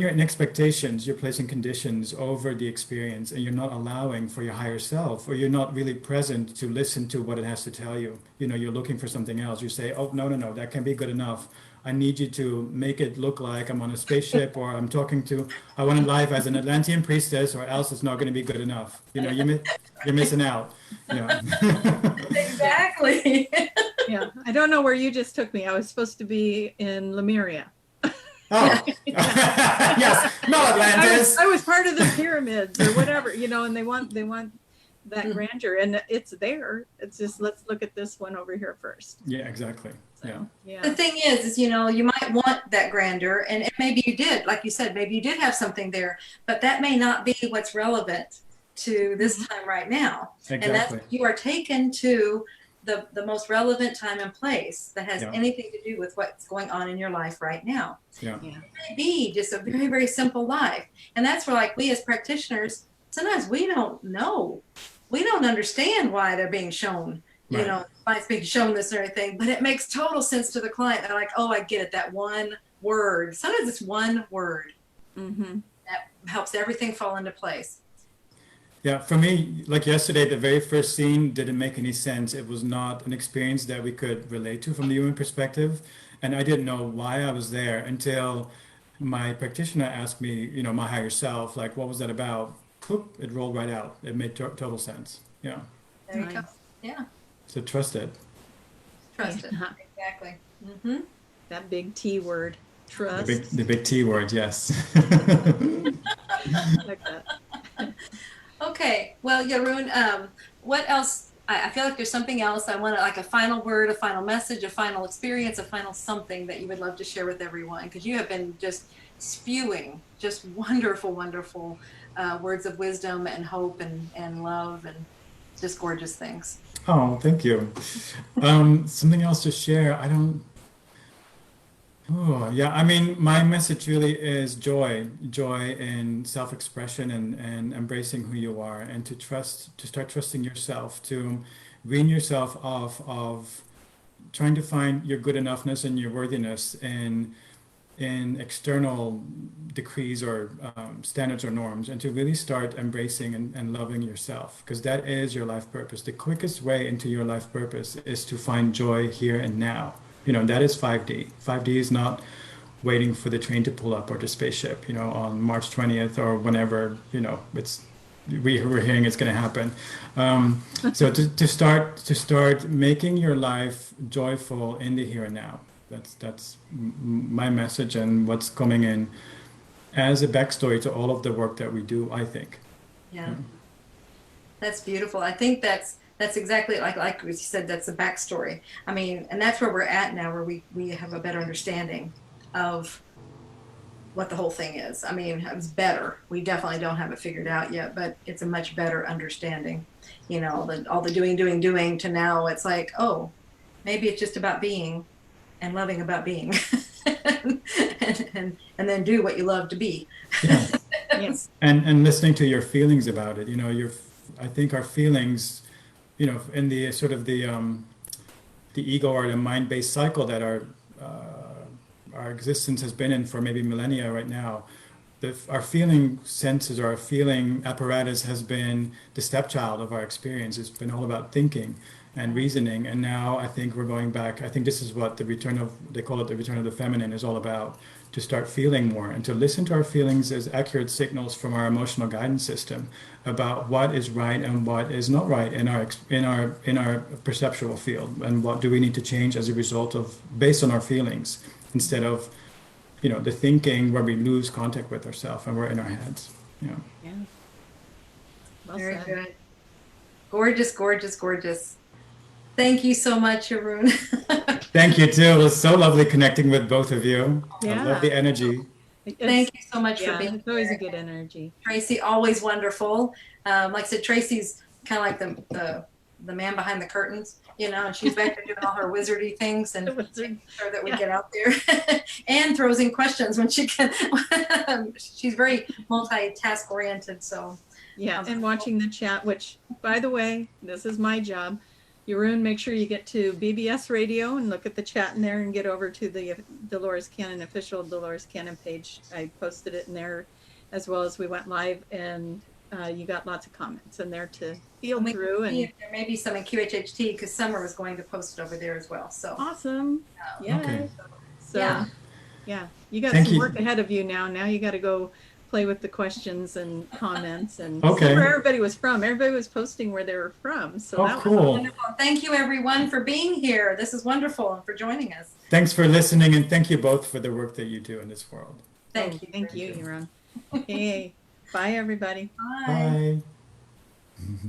you're in expectations, you're placing conditions over the experience, and you're not allowing for your higher self, or you're not really present to listen to what it has to tell you. You know, you're looking for something else. You say, oh, no, that can't be good enough. I need you to make it look like I'm on a spaceship, or I want to live as an Atlantean priestess, or else it's not going to be good enough. You know, you're missing out. You know. Exactly. yeah, I don't know where you just took me. I was supposed to be in Lemuria. Oh, yes, no Atlantis. I was part of the pyramids or whatever, you know, and they want that grandeur, and it's there. It's just, let's look at this one over here first. Yeah, exactly. So, yeah. The thing is, you know, you might want that grandeur, and maybe you did, like you said, maybe you did have something there, but that may not be what's relevant to this time right now. Exactly. And that's, you are taken to the most relevant time and place that has anything to do with what's going on in your life right now. Yeah. It may be just a very, very simple life. And that's where, like, we as practitioners, sometimes we don't know. We don't understand why they're being shown, you know, why it's being shown this or anything, but it makes total sense to the client. They're like, oh, I get it. That one word. Sometimes it's one word that helps everything fall into place. Yeah, for me, like yesterday, the very first scene didn't make any sense. It was not an experience that we could relate to from the human perspective. And I didn't know why I was there until my practitioner asked me, you know, my higher self, like, what was that about? Whoop, it rolled right out. It made total sense. Yeah. There you go. Yeah. So trust it. Trust it. Exactly. Mm-hmm. That big T word, trust. The big T word, yes. Like that. Okay. Well, Jeroen, what else? I feel like there's something else. I want like a final word, a final message, a final experience, a final something that you would love to share with everyone, because you have been just spewing just wonderful, wonderful words of wisdom and hope and love and just gorgeous things. Oh, thank you. Something else to share. Oh, yeah. I mean, my message really is joy in self-expression and embracing who you are, and to start trusting yourself, to wean yourself off of trying to find your good enoughness and your worthiness in external decrees or standards or norms, and to really start embracing and loving yourself, because that is your life purpose. The quickest way into your life purpose is to find joy here and now. You know, that is 5D. 5D is not waiting for the train to pull up or the spaceship, you know, on March 20th or whenever, you know, we're hearing it's going to happen. So to start making your life joyful in the here and now. That's my message, and what's coming in as a backstory to all of the work that we do, I think. Yeah. That's beautiful. I think that's exactly like you said, that's the backstory. I mean, and that's where we're at now, where we have a better understanding of what the whole thing is. I mean, it's better. We definitely don't have it figured out yet, but it's a much better understanding. You know, all the doing to now it's like, oh, maybe it's just about being and loving about being and then do what you love to be. Yeah. Yes. And listening to your feelings about it. You know, I think our feelings, you know, in the sort of the ego or the mind-based cycle that our existence has been in for maybe millennia right now, our feeling senses or our feeling apparatus has been the stepchild of our experience. It's been all about thinking and reasoning, and now I think we're going back. I think this is what they call it the return of the feminine is all about, to start feeling more and to listen to our feelings as accurate signals from our emotional guidance system about what is right and what is not right in our perceptual field, and what do we need to change as a result of, based on our feelings, instead of the thinking where we lose contact with ourselves and we're in our heads. Yeah. Well Very said. good. Gorgeous, gorgeous, gorgeous. Thank you so much, Jeroen. Thank you too. It was so lovely connecting with both of you. Yeah. I love the energy. Thank you so much for Yeah, being it's always here. a good energy. Tracie, always wonderful. Like I said, Tracie's kind of like the man behind the curtains, and she's back there doing all her wizardy things and making sure that we get out there. And throws in questions when she can. She's very multitask oriented, so. Yeah, and watching the chat, which, by the way, this is my job. Jeroen, make sure you get to BBS Radio and look at the chat in there and get over to the Dolores Cannon, official Dolores Cannon page. I posted it in there as well as we went live, and you got lots of comments in there to feel through. And there may be some in QHHT because Summer was going to post it over there as well. So awesome. Yeah. Okay. So, yeah, you got Thank some you. work ahead of you now. Now you got to go play with the questions and comments and Okay. see where everybody was from. Everybody was posting where they were from. So that was cool. wonderful. Thank you, everyone, for being here. This is wonderful, and for joining us. Thanks for listening, and thank you both for the work that you do in this world. Thank you. Thank you, Jeroen. Okay. Bye, everybody. Bye. Bye.